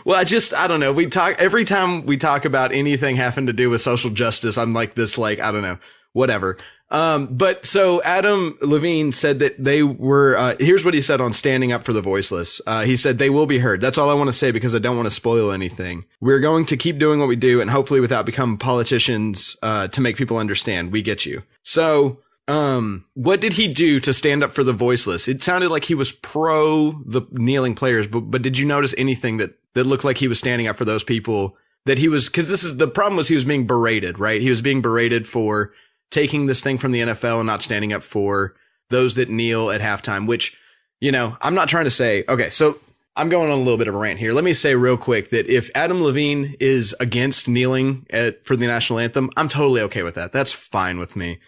Well, I don't know. Every time we talk about anything having to do with social justice, I'm like this, like, I don't know, whatever. But so Adam Levine said that they were, here's what he said on Standing Up for the Voiceless. He said, "They will be heard. That's all I want to say because I don't want to spoil anything. We're going to keep doing what we do and hopefully without becoming politicians, to make people understand. We get you." So, what did he do to stand up for the voiceless? It sounded like he was pro the kneeling players, but did you notice anything that looked like he was standing up for those people that he was, cause the problem was he was being berated, right? He was being berated for taking this thing from the NFL and not standing up for those that kneel at halftime, which, I'm not trying to say, okay, so I'm going on a little bit of a rant here. Let me say real quick that if Adam Levine is against kneeling for the national anthem, I'm totally okay with that. That's fine with me.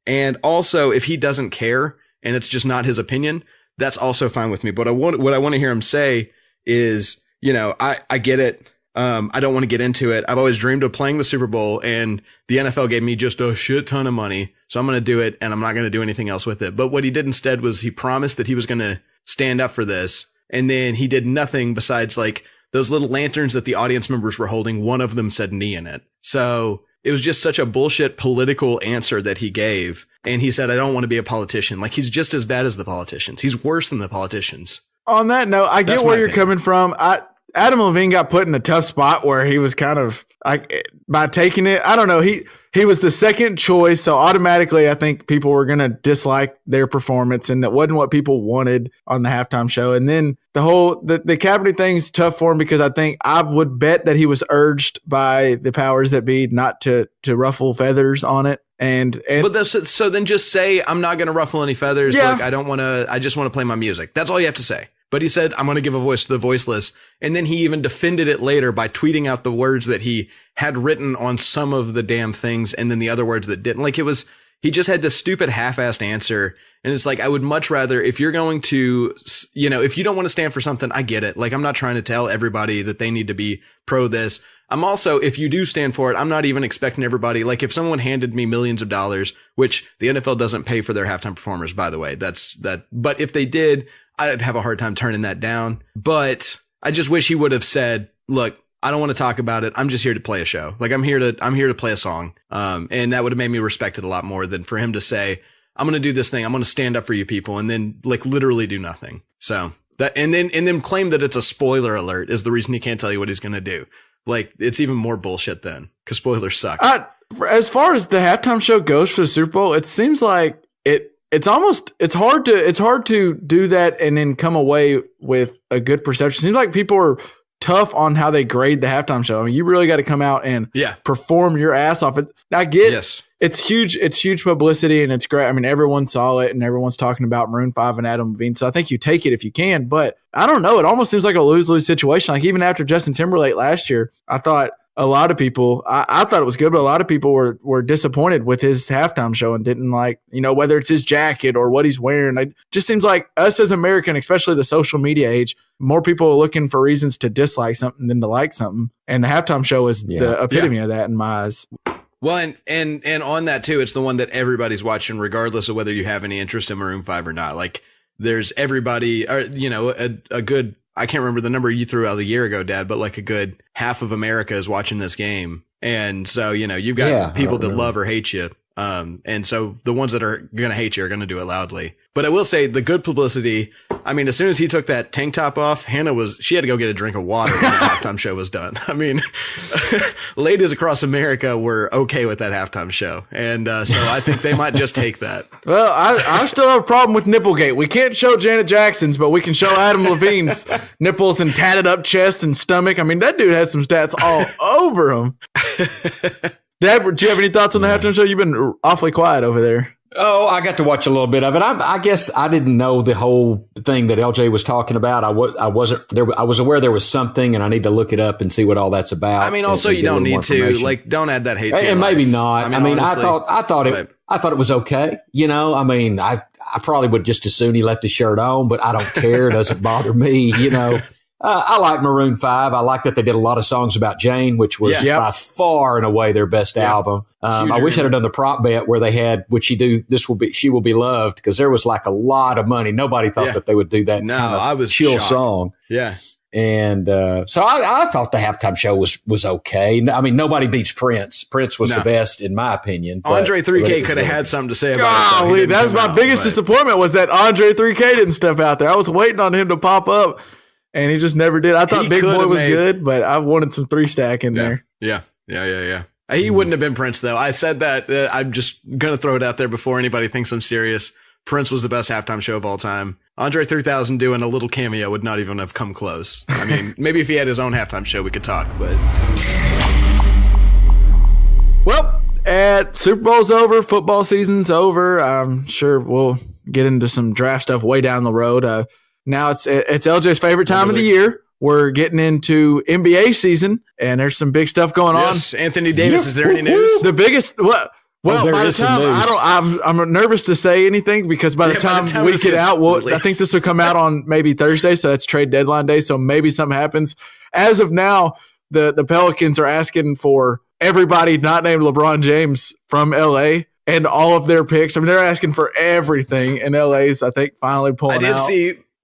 And also, if he doesn't care and it's just not his opinion, that's also fine with me. But what I want to hear him say is, I get it. I don't want to get into it. I've always dreamed of playing the Super Bowl, and the NFL gave me just a shit ton of money. So I'm going to do it, and I'm not going to do anything else with it. But what he did instead was he promised that he was going to stand up for this. And then he did nothing besides like those little lanterns that the audience members were holding. One of them said knee in it. So it was just such a bullshit political answer that he gave. And he said, I don't want to be a politician. Like, he's just as bad as the politicians. He's worse than the politicians. On that note, I get where you're coming from. Adam Levine got put in a tough spot where he was kind of by taking it. I don't know. He was the second choice. So automatically, I think people were going to dislike their performance, and it wasn't what people wanted on the halftime show. And then the Kaepernick thing's tough for him because I would bet that he was urged by the powers that be not to ruffle feathers on it. So then just say, I'm not going to ruffle any feathers. Yeah. Like, I just want to play my music. That's all you have to say. But he said, I'm going to give a voice to the voiceless. And then he even defended it later by tweeting out the words that he had written on some of the damn things, and then the other words that didn't. Like, he just had this stupid half-assed answer. And it's like, I would much rather, if you're going to, if you don't want to stand for something, I get it. Like, I'm not trying to tell everybody that they need to be pro this. I'm also, if you do stand for it, I'm not even expecting everybody. Like, if someone handed me millions of dollars, which the NFL doesn't pay for their halftime performers, by the way, but if they did, I'd have a hard time turning that down. But I just wish he would have said, look, I don't want to talk about it. I'm just here to play a show. Like, I'm here to play a song. And that would have made me respect it a lot more than for him to say, I'm going to do this thing. I'm going to stand up for you people, and then like literally do nothing. So that, and then claim that it's a spoiler alert is the reason he can't tell you what he's going to do. Like, it's even more bullshit then, because spoilers suck. As far as the halftime show goes for the Super Bowl, it seems like it's hard to do that and then come away with a good perception. It seems like people are tough on how they grade the halftime show. I mean, you really got to come out and perform your ass off. I get it's huge publicity, and it's great. I mean, everyone saw it and everyone's talking about Maroon 5 and Adam Levine. So I think you take it if you can, but I don't know. It almost seems like a lose-lose situation. Like, even after Justin Timberlake last year, I thought a lot of people, I thought it was good, but a lot of people were disappointed with his halftime show and didn't like, whether it's his jacket or what he's wearing. It just seems like us as American, especially the social media age, more people are looking for reasons to dislike something than to like something. And the halftime show is the epitome of that in my eyes. Well, and on that too, it's the one that everybody's watching, regardless of whether you have any interest in Maroon 5 or not. Like, there's everybody, or, a good, I can't remember the number you threw out a year ago, Dad, but like a good half of America is watching this game. And so, you've got people that love or hate you. And so the ones that are going to hate you are going to do it loudly. But I will say the good publicity, I mean, as soon as he took that tank top off, she had to go get a drink of water when the halftime show was done. I mean, ladies across America were okay with that halftime show. And so I think they might just take that. Well, I still have a problem with Nipplegate. We can't show Janet Jackson's, but we can show Adam Levine's nipples and tatted up chest and stomach. I mean, that dude had some stats all over him. Dad, do you have any thoughts on the halftime show? You've been awfully quiet over there. Oh, I got to watch a little bit of it. I guess I didn't know the whole thing that LJ was talking about. I wasn't there. I was aware there was something, and I need to look it up and see what all that's about. I mean, also, you don't need to don't add that hate to your and life. maybe not. I mean, honestly, I thought it was okay. I mean, I probably would just as soon he left his shirt on, but I don't care. It doesn't bother me. I like Maroon 5. I like that they did a lot of songs about Jane, which was by far and away their best album. I wish I'd have done the prop bet where they had, would she do She Will Be Loved, because there was like a lot of money. Nobody thought that they would do that kind of chill song. Yeah. And so I thought the halftime show was okay. I mean, nobody beats Prince. Prince was the best, in my opinion. Andre 3K could have had something to say about it. That was my biggest disappointment, was that Andre 3K didn't step out there. I was waiting on him to pop up. And he just never did. I thought Big Boy was good, but I wanted some 3-stack in there. Yeah. He wouldn't have been Prince, though. I said that. I'm just going to throw it out there before anybody thinks I'm serious. Prince was the best halftime show of all time. Andre 3000 doing a little cameo would not even have come close. I mean, maybe if he had his own halftime show, we could talk, but. Well, Super Bowl's over. Football season's over. I'm sure we'll get into some draft stuff way down the road. Now it's LJ's favorite time of the year. We're getting into NBA season, and there's some big stuff going on. Yes, Anthony Davis. Is there any news? The biggest. Well, by the time I'm nervous to say anything, because by the time we get out, I think this will come out on maybe Thursday, so that's trade deadline day. So maybe something happens. As of now, the Pelicans are asking for everybody not named LeBron James from LA and all of their picks. I mean, they're asking for everything, and LA's, I think, finally pulling out.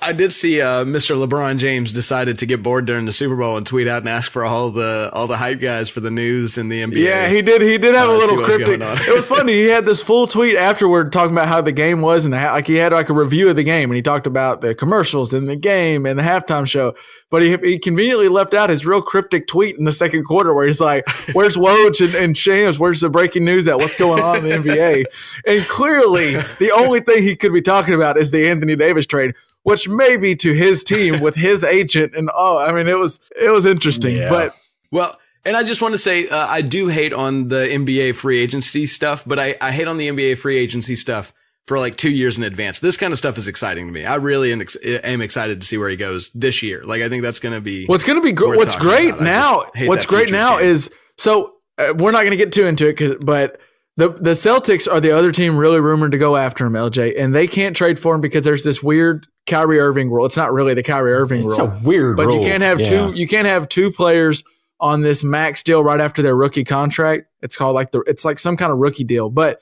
I did see Mr. LeBron James decided to get bored during the Super Bowl and tweet out and ask for all the hype guys for the news in the NBA. Yeah, he did. He did have a little cryptic. It was funny. He had this full tweet afterward talking about how the game was, and he had like a review of the game, and he talked about the commercials and the game and the halftime show. But he conveniently left out his real cryptic tweet in the second quarter where he's like, "Where's Woj and Shams? Where's the breaking news at? What's going on in the NBA?" And clearly, the only thing he could be talking about is the Anthony Davis trade, which may be to his team with his agent. And I mean, it was interesting. Yeah. But well, and I just want to say, I do hate on the NBA free agency stuff, but I hate on the NBA free agency stuff for like 2 years in advance. This kind of stuff is exciting to me. I really am excited to see where he goes this year. Like, I think that's going to be what's going to be great. What's great now is, so we're not going to get too into it, but the Celtics are the other team really rumored to go after him, LJ, and they can't trade for him because there's this weird Kyrie Irving rule. It's not really the Kyrie Irving rule. It's a weird rule. But you can't have two. You can't have two players on this max deal right after their rookie contract. It's called it's like some kind of rookie deal. But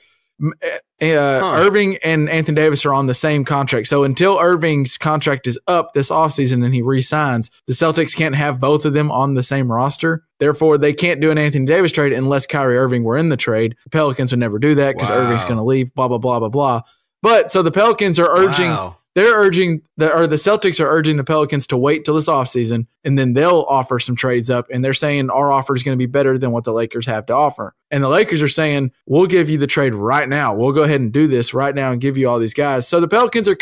Irving and Anthony Davis are on the same contract. So until Irving's contract is up this offseason and he re-signs, the Celtics can't have both of them on the same roster. Therefore, they can't do an Anthony Davis trade unless Kyrie Irving were in the trade. The Pelicans would never do that because Irving's going to leave, blah, blah, blah, blah, blah. But so the Pelicans are urging, the Celtics are urging the Pelicans to wait till this offseason, and then they'll offer some trades up. And they're saying our offer is going to be better than what the Lakers have to offer. And the Lakers are saying, we'll give you the trade right now. We'll go ahead and do this right now and give you all these guys. So the Pelicans are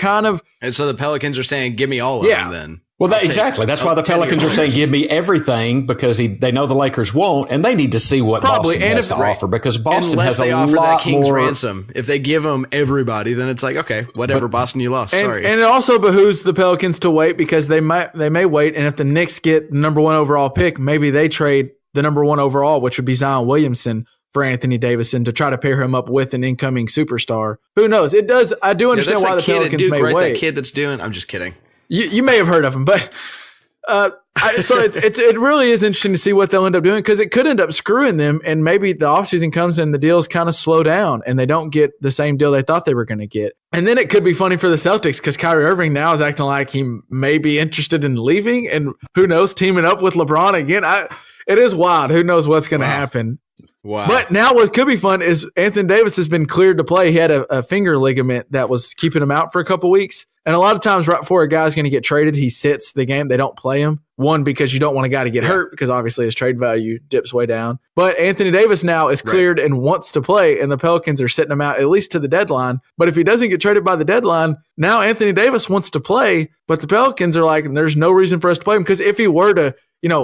and so the Pelicans are saying, give me all of them then. Well, exactly. That's why the Pelicans are saying, give me everything, because they know the Lakers won't, and they need to see what Boston has to offer, because Boston has a lot that King's more ransom. If they give them everybody, then it's like, okay, whatever, Boston, you lost. Sorry. And it also behooves the Pelicans to wait, because they may wait, and if the Knicks get the number 1 overall pick, maybe they trade the number 1 overall, which would be Zion Williamson, for Anthony Davis, to try to pair him up with an incoming superstar. Who knows? It does. I do understand why the Pelicans may wait. That kid that's doing. I'm just kidding. You may have heard of him, but so it really is interesting to see what they'll end up doing, because it could end up screwing them, and maybe the offseason comes and the deals kind of slow down and they don't get the same deal they thought they were going to get. And then it could be funny for the Celtics, because Kyrie Irving now is acting like he may be interested in leaving, and who knows, teaming up with LeBron again. It is wild. Who knows what's going to happen. Wow. But now what could be fun is Anthony Davis has been cleared to play. He had a finger ligament that was keeping him out for a couple weeks. And a lot of times right before a guy's going to get traded, he sits the game. They don't play him. One, because you don't want a guy to get hurt, because obviously his trade value dips way down. But Anthony Davis now is cleared and wants to play, and the Pelicans are sitting him out at least to the deadline. But if he doesn't get traded by the deadline, now Anthony Davis wants to play, but the Pelicans are like, there's no reason for us to play him, because if he were to,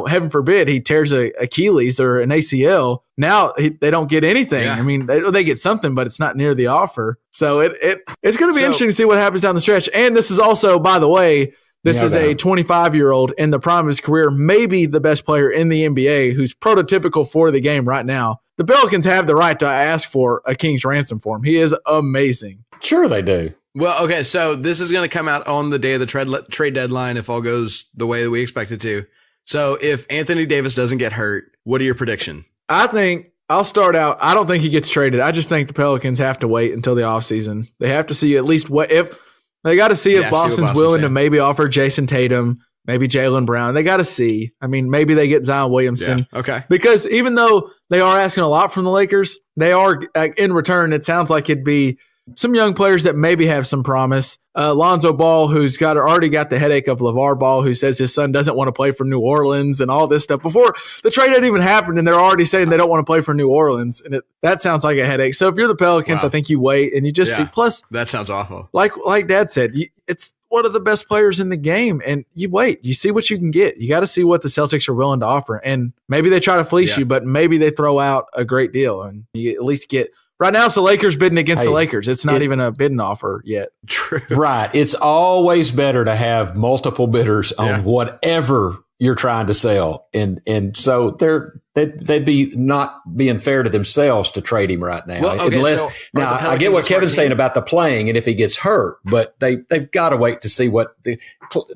heaven forbid, he tears a Achilles or an ACL, now they don't get anything. Yeah. I mean, they get something, but it's not near the offer. So it's going to be interesting to see what happens down the stretch. And this is also, by the way, this is a 25-year-old in the prime of his career, maybe the best player in the NBA, who's prototypical for the game right now. The Pelicans have the right to ask for a king's ransom for him. He is amazing. Sure they do. Well, okay, so this is going to come out on the day of the trade deadline if all goes the way that we expect it to. So if Anthony Davis doesn't get hurt, what are your prediction? I think I'll start out. I don't think he gets traded. I just think the Pelicans have to wait until the offseason. They have to see at least they got to see if Boston's willing to maybe offer Jason Tatum, maybe Jaylen Brown. They got to see. I mean, maybe they get Zion Williamson. Yeah, okay. Because even though they are asking a lot from the Lakers, they are, in return, it sounds like it'd be some young players that maybe have some promise. Lonzo Ball, who's already got the headache of LeVar Ball, who says his son doesn't want to play for New Orleans and all this stuff. Before the trade hadn't even happened, and they're already saying they don't want to play for New Orleans. And that sounds like a headache. So if you're the Pelicans, I think you wait and you just see. Plus, that sounds awful. Like Dad said, it's one of the best players in the game, and you wait. You see what you can get. You got to see what the Celtics are willing to offer. And maybe they try to fleece you, but maybe they throw out a great deal, and you at least get. Right now, it's the Lakers bidding against the Lakers. It's not even a bidding offer yet. True. Right. It's always better to have multiple bidders on whatever you're trying to sell. And so they'd be not being fair to themselves to trade him right now. Well, okay, I get what Kevin's saying about the playing and if he gets hurt, but they've got to wait to see what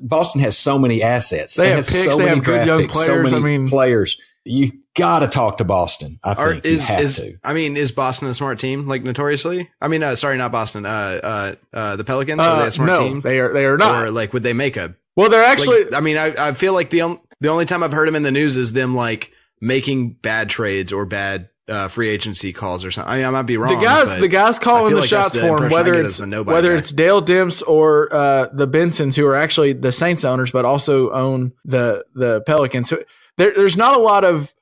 Boston has so many assets. They have picks. They have good young players. So many players. you got to talk to Boston. I think you have to. I mean, is Boston a smart team? Like notoriously? I mean, sorry, not Boston. The Pelicans. Are they a smart team? They are not. Or like, would they make a? Well, they're actually. Like, I mean, I feel like the only time I've heard them in the news is them like making bad trades or bad free agency calls or something. I mean, I might be wrong. The guys calling the shots for him, whether it's Dale Demps or the Bensons, who are actually the Saints owners, but also own the Pelicans. So there's not a lot of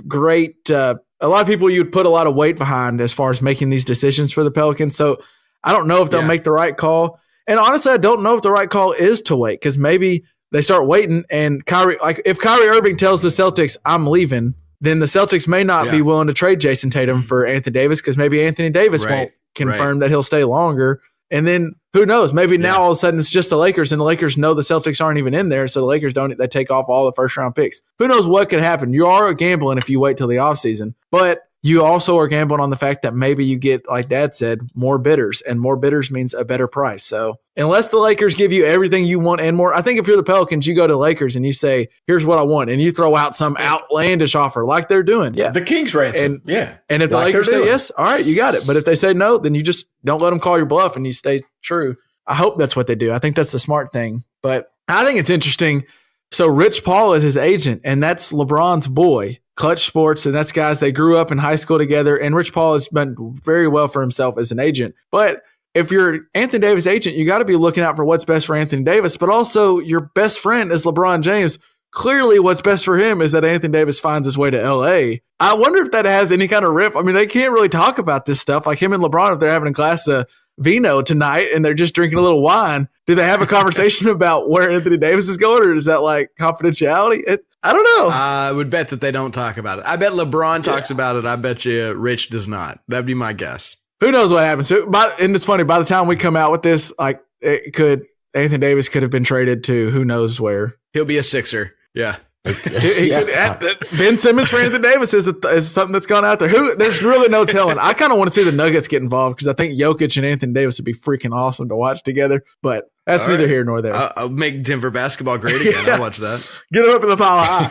great. A lot of people you'd put a lot of weight behind as far as making these decisions for the Pelicans. So I don't know if they'll make the right call. And honestly, I don't know if the right call is to wait, because maybe they start waiting and if Kyrie Irving tells the Celtics, I'm leaving, then the Celtics may not be willing to trade Jason Tatum for Anthony Davis, because maybe Anthony Davis won't confirm that he'll stay longer. And then who knows? Maybe now all of a sudden it's just the Lakers, and the Lakers know the Celtics aren't even in there, so the Lakers they take off all the first round picks. Who knows what could happen? You are gambling if you wait till the offseason, but you also are gambling on the fact that maybe you get, like Dad said, more bidders, and more bidders means a better price. So unless the Lakers give you everything you want and more, I think if you're the Pelicans, you go to Lakers and you say, here's what I want, and you throw out some outlandish offer like they're doing. Yeah. The King's ransom. And if the Lakers say yes, all right, you got it. But if they say no, then you just don't let them call your bluff and you stay true. I hope that's what they do. I think that's the smart thing. But I think it's interesting. So Rich Paul is his agent, and that's LeBron's boy. Clutch Sports, and that's guys they grew up in high school together, and Rich Paul has done very well for himself as an agent. But if you're Anthony Davis' agent, you got to be looking out for what's best for Anthony Davis, but also your best friend is LeBron James. Clearly what's best for him is that Anthony Davis finds his way to LA. I wonder if that has any kind of riff. I mean, they can't really talk about this stuff. Like him and LeBron, if they're having a glass of vino tonight and they're just drinking a little wine, do they have a conversation about where Anthony Davis is going, or is that like confidentiality? I don't know. I would bet that they don't talk about it. I bet LeBron talks about it. I bet you Rich does not. That'd be my guess. Who knows what happens? And it's funny, by the time we come out with this, like Anthony Davis could have been traded to who knows where. He'll be a Sixer. Yeah. Ben Simmons for Anthony Davis is something that's gone out there. There's really no telling. I kind of want to see the Nuggets get involved, because I think Jokic and Anthony Davis would be freaking awesome to watch together. But that's neither here nor there. I'll make Denver basketball great again. I'll watch that. Get him up in the pile high.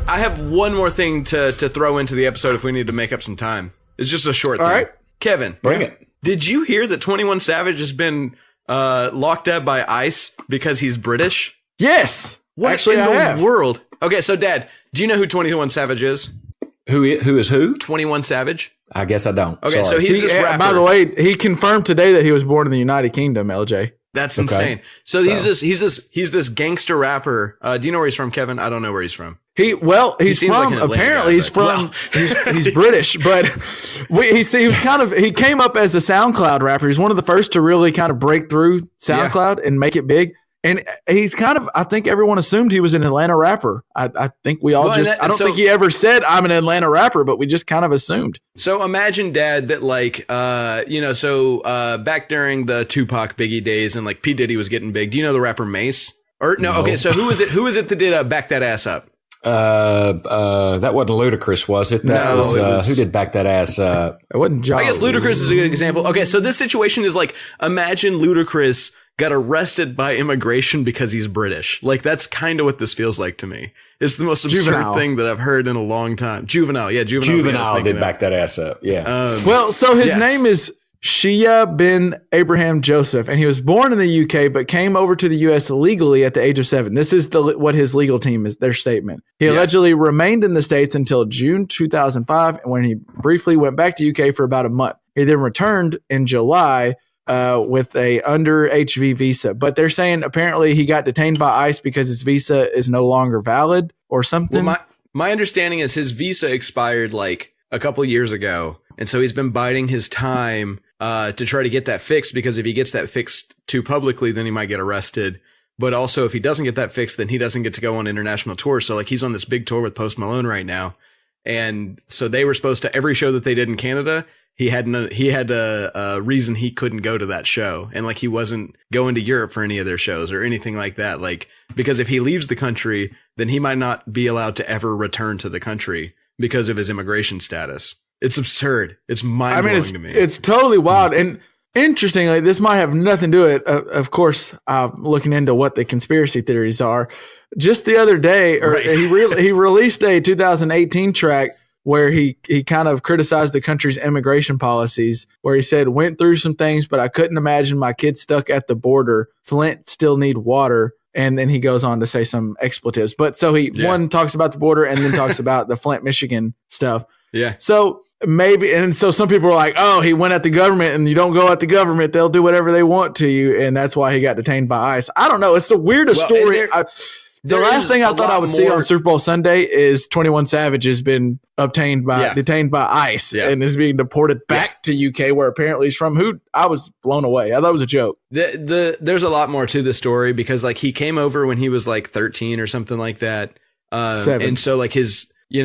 I have one more thing to throw into the episode if we need to make up some time. It's just a short thing. All right. Kevin, bring it. Did you hear that 21 Savage has been locked up by ICE because he's British? Yes. What actually, in the world? Okay, so Dad, do you know who 21 Savage is? Who is who? 21 Savage. I guess I don't. Okay, so he's this rapper. By the way, he confirmed today that he was born in the United Kingdom, LJ. That's insane. So he's this gangster rapper. Do you know where he's from, Kevin? I don't know where he's from. He's from he's British, but he came up as a SoundCloud rapper. He's one of the first to really kind of break through SoundCloud and make it big. And he's I think everyone assumed he was an Atlanta rapper. I think we all I don't think he ever said I'm an Atlanta rapper, but we just kind of assumed. So imagine, Dad, that back during the Tupac Biggie days and like P. Diddy was getting big. Do you know the rapper Mace? No. Okay. So who is it that did Back That Ass Up? That wasn't Ludacris, was it? That was who did Back That Ass Up? It wasn't John. I guess Ludacris is a good example. Okay. So this situation is like, imagine Ludacris got arrested by immigration because he's British. Like, that's kind of what this feels like to me. It's the most absurd thing that I've heard in a long time. Juvenile. Yeah, Juvenile did Back That Ass Up. Yeah. So his name is Shia bin Abraham Joseph, and he was born in the UK, but came over to the US legally at the age of 7. This is what his legal team is, their statement. He allegedly remained in the States until June 2005, when he briefly went back to UK for about a month. He then returned in July with a under HV visa, but they're saying apparently he got detained by ICE because his visa is no longer valid or something. Well, my understanding is his visa expired like a couple years ago, and so he's been biding his time to try to get that fixed, because if he gets that fixed too publicly, then he might get arrested. But also, if he doesn't get that fixed, then he doesn't get to go on international tours. So like, he's on this big tour with Post Malone right now, and so they were supposed to, every show that they did in Canada, he had a reason he couldn't go to that show. And like, he wasn't going to Europe for any of their shows or anything like that. Like, because if he leaves the country, then he might not be allowed to ever return to the country because of his immigration status. It's absurd. It's mind blowing to me. It's totally wild. And interestingly, this might have nothing to do with it. Of course, looking into what the conspiracy theories are. Just the other day, he released a 2018 track where he kind of criticized the country's immigration policies, where he said, went through some things, but I couldn't imagine my kids stuck at the border. Flint still need water. And then he goes on to say some expletives. But so one talks about the border and then talks about the Flint, Michigan stuff. Yeah. So maybe, and so some people are like, oh, he went at the government, and you don't go at the government. They'll do whatever they want to you. And that's why he got detained by ICE. I don't know. It's the weirdest story. The last thing I thought I would see on Super Bowl Sunday is 21 Savage has been detained by ICE and is being deported back to UK, where apparently he's from. Who I was blown away. I thought it was a joke. There's a lot more to the story, because like he came over when he was like 13 or something like that. 7. And so like his, he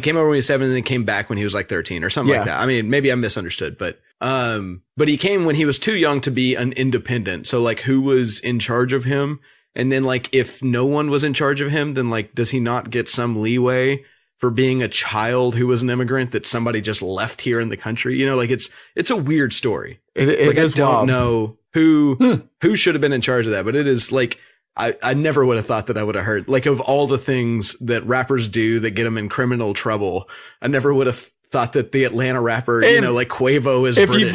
came over when he was 7 and then came back when he was like 13 or something like that. I mean, maybe I misunderstood, but he came when he was too young to be an independent. So like who was in charge of him? And then like, if no one was in charge of him, then like, does he not get some leeway for being a child who was an immigrant that somebody just left here in the country? You know, like it's a weird story. It I don't know who should have been in charge of that, but it is like, I never would have thought that I would have heard, like, of all the things that rappers do that get them in criminal trouble, I never would have thought that the Atlanta rapper, like Quavo is British. If you've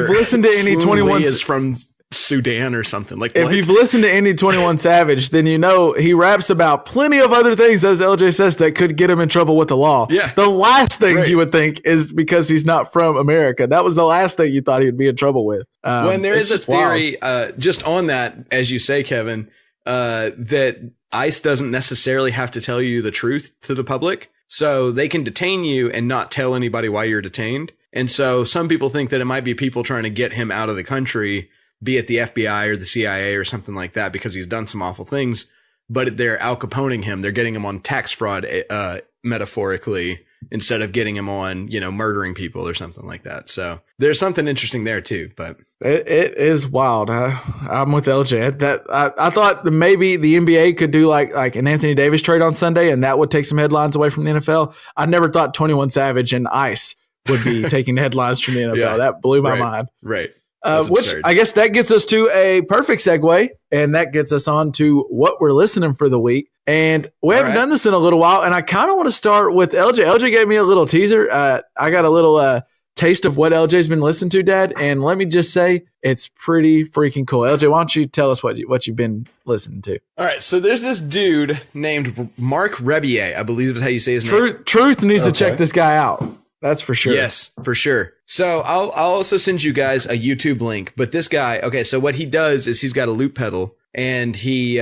listened to any 21 is from Sudan or something. Like, if you've listened to any 21 Savage, then you know he raps about plenty of other things, as LJ says, that could get him in trouble with the law. Yeah. The last thing you would think is because he's not from America. That was the last thing you thought he'd be in trouble with. When there is a theory, just on that, as you say, Kevin, that ICE doesn't necessarily have to tell you the truth to the public. So they can detain you and not tell anybody why you're detained. And so some people think that it might be people trying to get him out of the country, be it the FBI or the CIA or something like that, because he's done some awful things, but they're Al Caponeing him. They're getting him on tax fraud, metaphorically, instead of getting him on, murdering people or something like that. So there's something interesting there too, but it is wild. I'm with LJ. That I thought that maybe the NBA could do like an Anthony Davis trade on Sunday, and that would take some headlines away from the NFL. I never thought 21 Savage and ICE would be taking headlines from the NFL. Yeah. That blew my mind. Right. Which I guess that gets us to a perfect segue, and that gets us on to what we're listening for the week. And we haven't done this in a little while, and I kind of want to start with LJ. LJ gave me a little teaser. I got a little taste of what LJ's been listening to, Dad, and let me just say it's pretty freaking cool. LJ, why don't you tell us what you've been listening to? All right, so there's this dude named Mark Rebier, I believe is how you say his name. Truth needs to check this guy out. That's for sure. Yes, for sure. So I'll also send you guys a YouTube link. But this guy, okay, so what he does is he's got a loop pedal, and he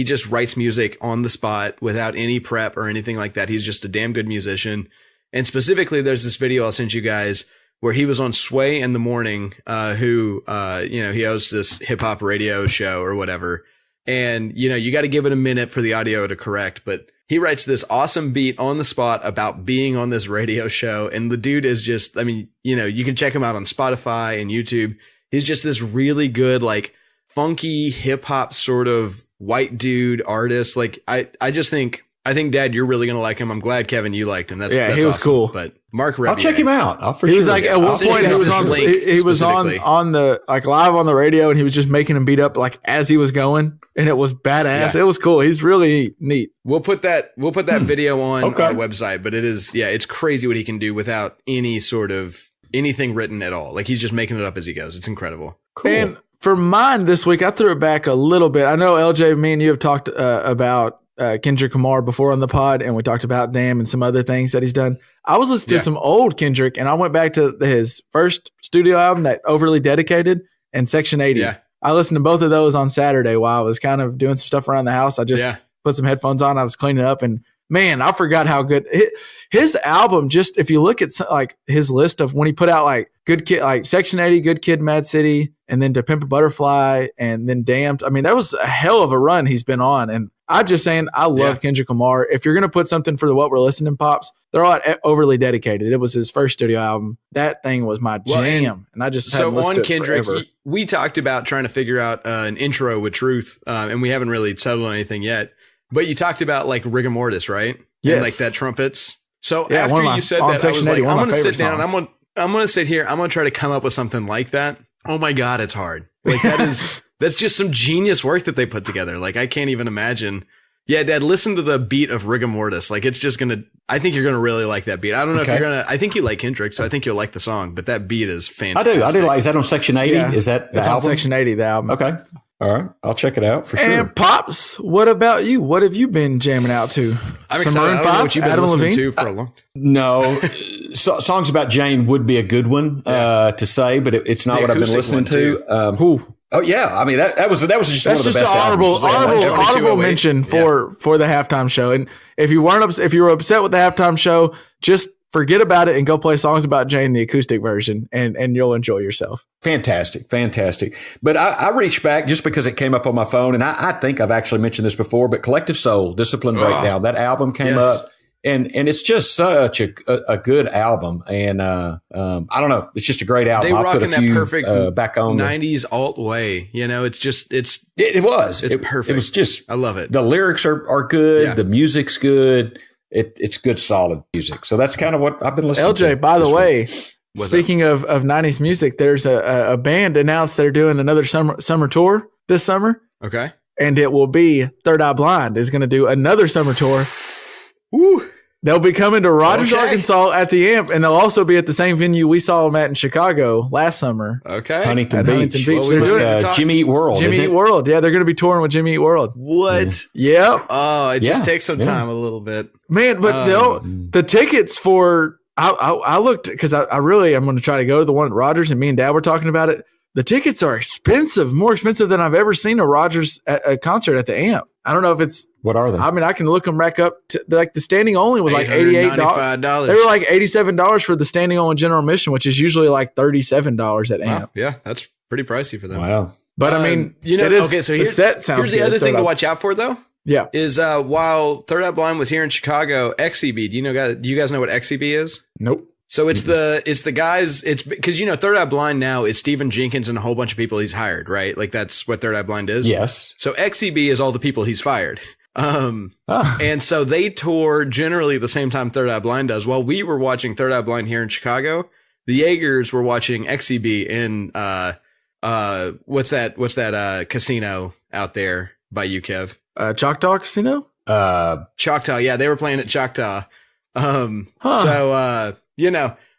just writes music on the spot without any prep or anything like that. He's just a damn good musician. And specifically, there's this video I'll send you guys where he was on Sway in the Morning, who he hosts this hip hop radio show or whatever. And you got to give it a minute for the audio to correct, but he writes this awesome beat on the spot about being on this radio show. And the dude is just, you can check him out on Spotify and YouTube. He's just this really good, like, funky hip hop sort of white dude artist. Like, I think, Dad, you're really going to like him. I'm glad, Kevin, you liked him. That's he was awesome. cool. But Mark Rebier, I'll check him out. He was like, at one point he was on the, like, live on the radio, and he was just making him beat up like as he was going. And it was badass. Yeah. It was cool. He's really neat. We'll put that video on our website, but it's crazy what he can do without any sort of anything written at all. Like, he's just making it up as he goes. It's incredible. Cool. And for mine this week, I threw it back a little bit. I know LJ, me and you have talked about Kendrick Lamar before on the pod, and we talked about Damn and some other things that he's done. I was listening to some old Kendrick, and I went back to his first studio album, that Overly Dedicated, and Section 80. Yeah. I listened to both of those on Saturday while I was kind of doing some stuff around the house. I just put some headphones on. I was cleaning up, and man, I forgot how good his album. Just if you look at like his list of when he put out like Good Kid, like Section 80, Good Kid, Mad City, and then To Pimp a Butterfly, and then Damned. I mean, that was a hell of a run he's been on. And I'm just saying, I love Kendrick Lamar. If you're gonna put something for the What We're Listening Pops, they're all Overly Dedicated. It was his first studio album. That thing was my jam, and I just on Kendrick. We talked about trying to figure out an intro with Truth, and we haven't really settled on anything yet. But you talked about like rigor mortis, right? Yes. And like that trumpets. So after you said that, I was like, I'm going to sit down. I'm going to sit here. I'm going to try to come up with something like that. Oh my God, it's hard. Like that's just some genius work that they put together. Like I can't even imagine. Yeah, Dad, listen to the beat of Rigor Mortis. Like it's just I think you're gonna really like that beat. I don't know if I think you like Kendrick, so I think you'll like the song, but that beat is fantastic. I do like, is that on Section 80? Yeah. Is that the It's album? on Section 80, the album. Okay. All right. I'll check it out for sure. And Pops, what about you? What have you been jamming out to? I'm Some excited. Maroon I don't know 5, what you've been Adam listening Levine? to for a long time. No, songs about Jane would be a good one to say, but it's not The what I've been acoustic listening one, to. Oh yeah, I mean that was just one of That's the just best an albums. honorable mention for the halftime show. And if you were upset with the halftime show, just forget about it and go play songs about Jane, the acoustic version, and you'll enjoy yourself. Fantastic. But I reached back just because it came up on my phone, and I think I've actually mentioned this before, but Collective Soul, Discipline Breakdown, that album came up. And it's just such a good album, and I don't know, it's just a great album. They I'll rock put a in that few perfect back on 90s alt way. You know, it's perfect. It was just I love it. The lyrics are good. Yeah. The music's good. It's good, solid music. So that's kind of what I've been listening to. LJ, by the this way, week. speaking of 90s music, there's a band announced they're doing another summer tour this summer, Okay. and it will be Third Eye Blind is going to do another summer tour. Woo. They'll be coming to Rogers, Okay. Arkansas at the Amp, and they'll also be at the same venue we saw them at in Chicago last summer. Okay. Huntington At Beach. Huntington Beach. Well, They're we doing might it. talk- Jimmy Eat World. Jimmy isn't Eat it? World. Yeah, they're going to be touring with Jimmy Eat World. What? Yep. Oh, it just Yeah. takes some Yeah. time a little bit. Man, but the tickets for I looked because I'm going to try to go to the one at Rogers, and me and Dad were talking about it. The tickets are expensive, more expensive than I've ever seen a Rogers a concert at the Amp. I don't know if it's. What are they? I mean, I can look them back up. Like the standing only was like $88. $895. They were like $87 for the standing only general admission, which is usually like $37 at Amp. Wow. Yeah, that's pretty pricey for them. Wow. But I mean, you know, it is, okay, so the here's, set sounds here's the good. other thing Third to Eye- watch out for, though, Yeah. is while Third Eye Blind was here in Chicago, XEB, do you guys know what XEB is? Nope. So it's the guys, it's because, Third Eye Blind now is Stephen Jenkins and a whole bunch of people he's hired, right? Like that's what Third Eye Blind is. Yes. So XEB is all the people he's fired. And so they tour generally the same time Third Eye Blind does. While we were watching Third Eye Blind here in Chicago, the Jaegers were watching XEB in, what's that casino out there by you, Kev? Choctaw Casino? Choctaw. Yeah, they were playing at Choctaw. So,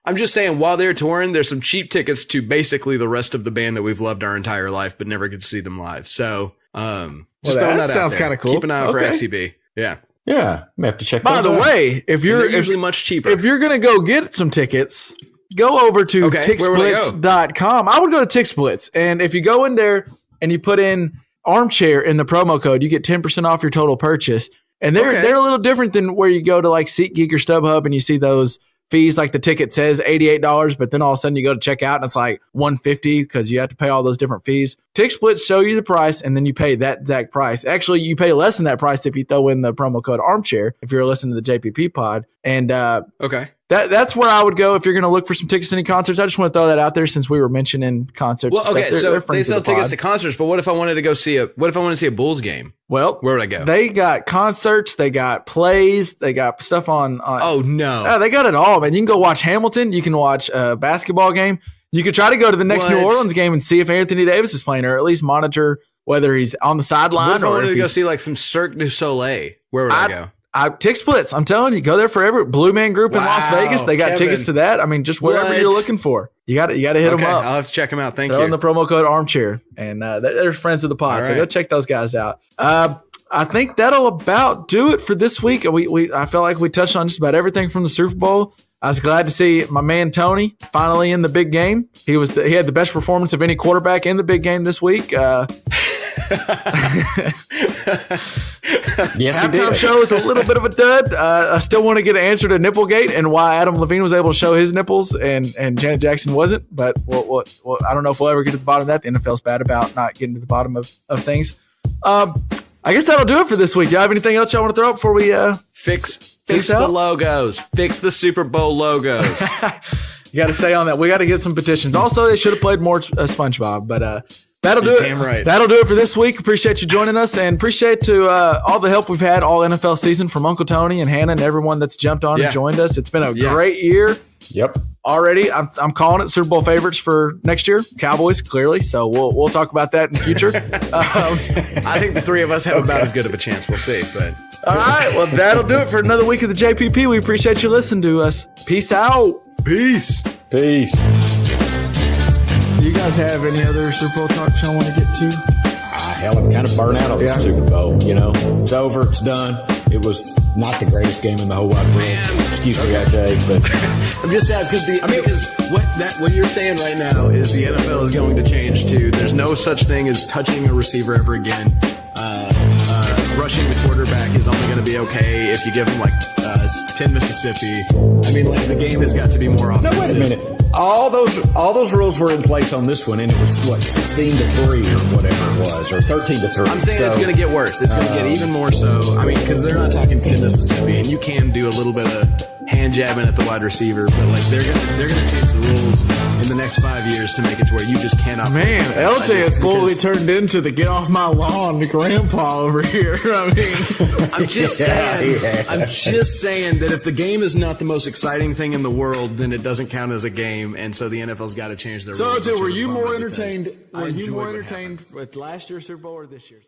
I'm just saying while they're touring, there's some cheap tickets to basically the rest of the band that we've loved our entire life, but never get to see them live. So, just throwing that that sounds out there. kinda cool. Keep an eye out for Okay. XCB. Yeah. Yeah. I may have to check By those the out. way, if And you're they're usually much cheaper. if you're gonna go get some tickets, go over to Okay, where would I go? TixSplits.com. I would go to TixSplits, and if you go in there and you put in armchair in the promo code, you get 10% off your total purchase. And they're a little different than where you go to like SeatGeek or StubHub and you see those fees, like the ticket says $88, but then all of a sudden you go to check out and it's like $150 because you have to pay all those different fees. TixSplits show you the price and then you pay that exact price. Actually, you pay less than that price if you throw in the promo code armchair if you're listening to the JPP pod. And Okay. that's where I would go if you're going to look for some tickets to any concerts. I just want to throw that out there since we were mentioning concerts. Well, and okay, stuff. so They're they friends of sell the tickets pod. to concerts, but what if I wanted to see a Bulls game? Well, Where would I go? They got concerts, they got plays, they got stuff on. Oh no. Yeah, they got it all, man. You can go watch Hamilton. You can watch a basketball game. You could try to go to the next New What? Orleans game and see if Anthony Davis is playing, or at least monitor whether he's on the What sideline if I or wanted if to go he's. see like some Cirque du Soleil? Where would I go? TixSplits. I'm telling you, go there for every Blue Man Group in Las Wow, Vegas. They got Kevin. tickets to that. I mean, just whatever What? you're looking for. You got to hit them Okay, up. I'll have to check them out. Thank Throw you. in the promo code armchair, and they're friends of the pod. All So right. go check those guys out. I think that'll about do it for this week. I felt like we touched on just about everything from the Super Bowl. I was glad to see my man Tony finally in the big game. He had the best performance of any quarterback in the big game this week. Yes, he Halftime did. show is a little bit of a dud. I still want to get an answer to Nipplegate and why Adam Levine was able to show his nipples and Janet Jackson wasn't. But well, I don't know if we'll ever get to the bottom of that. The NFL's bad about not getting to the bottom of things. I guess that'll do it for this week. Do you have anything else y'all want to throw up before we Fix Peace the out. logos. Fix the Super Bowl logos. You got to stay on that. We got to get some petitions. Also, they should have played more SpongeBob, but that'll do it. Damn right. That'll do it for this week. Appreciate you joining us, and appreciate to all the help we've had all NFL season from Uncle Tony and Hannah and everyone that's jumped on Yeah. and joined us. It's been a Yeah. great year. Yep. Already, I'm calling it Super Bowl favorites for next year. Cowboys, clearly. So we'll talk about that in the future. I think the three of us have about as good of a chance. We'll see. But all right, well, that'll do it for another week of the JPP. We appreciate you listening to us. Peace out. peace. Peace. Do you guys have any other Super Bowl talks y'all want to get to? Hell, I'm kind of burnt out on the Super Bowl. It's over. It's done. It was not the greatest game in the whole wide world. Excuse me, Jake, but I'm just sad because what you're saying right now is the NFL is going to change to there's no such thing as touching a receiver ever again. Rushing the quarterback is only going to be okay if you give him 10 Mississippi. I mean, the game has got to be more offensive. no, wait a minute. All those rules were in place on this one, and it was 16-3 or whatever it was, or 13-3. I'm saying it's going to get worse. It's going to get even more so. I mean, because they're not talking 10 Mississippi, and you can do a little bit of hand jabbing at the wide receiver, but they're gonna change the rules in the next 5 years to make it to where you just cannot. Man, LJ has fully turned into the get off my lawn grandpa over here. I mean, I'm just saying. I'm just saying that if the game is not the most exciting thing in the world, then it doesn't count as a game, and so the NFL's got to change their rules. So, were you more entertained? Were you more entertained with last year's Super Bowl or this year's?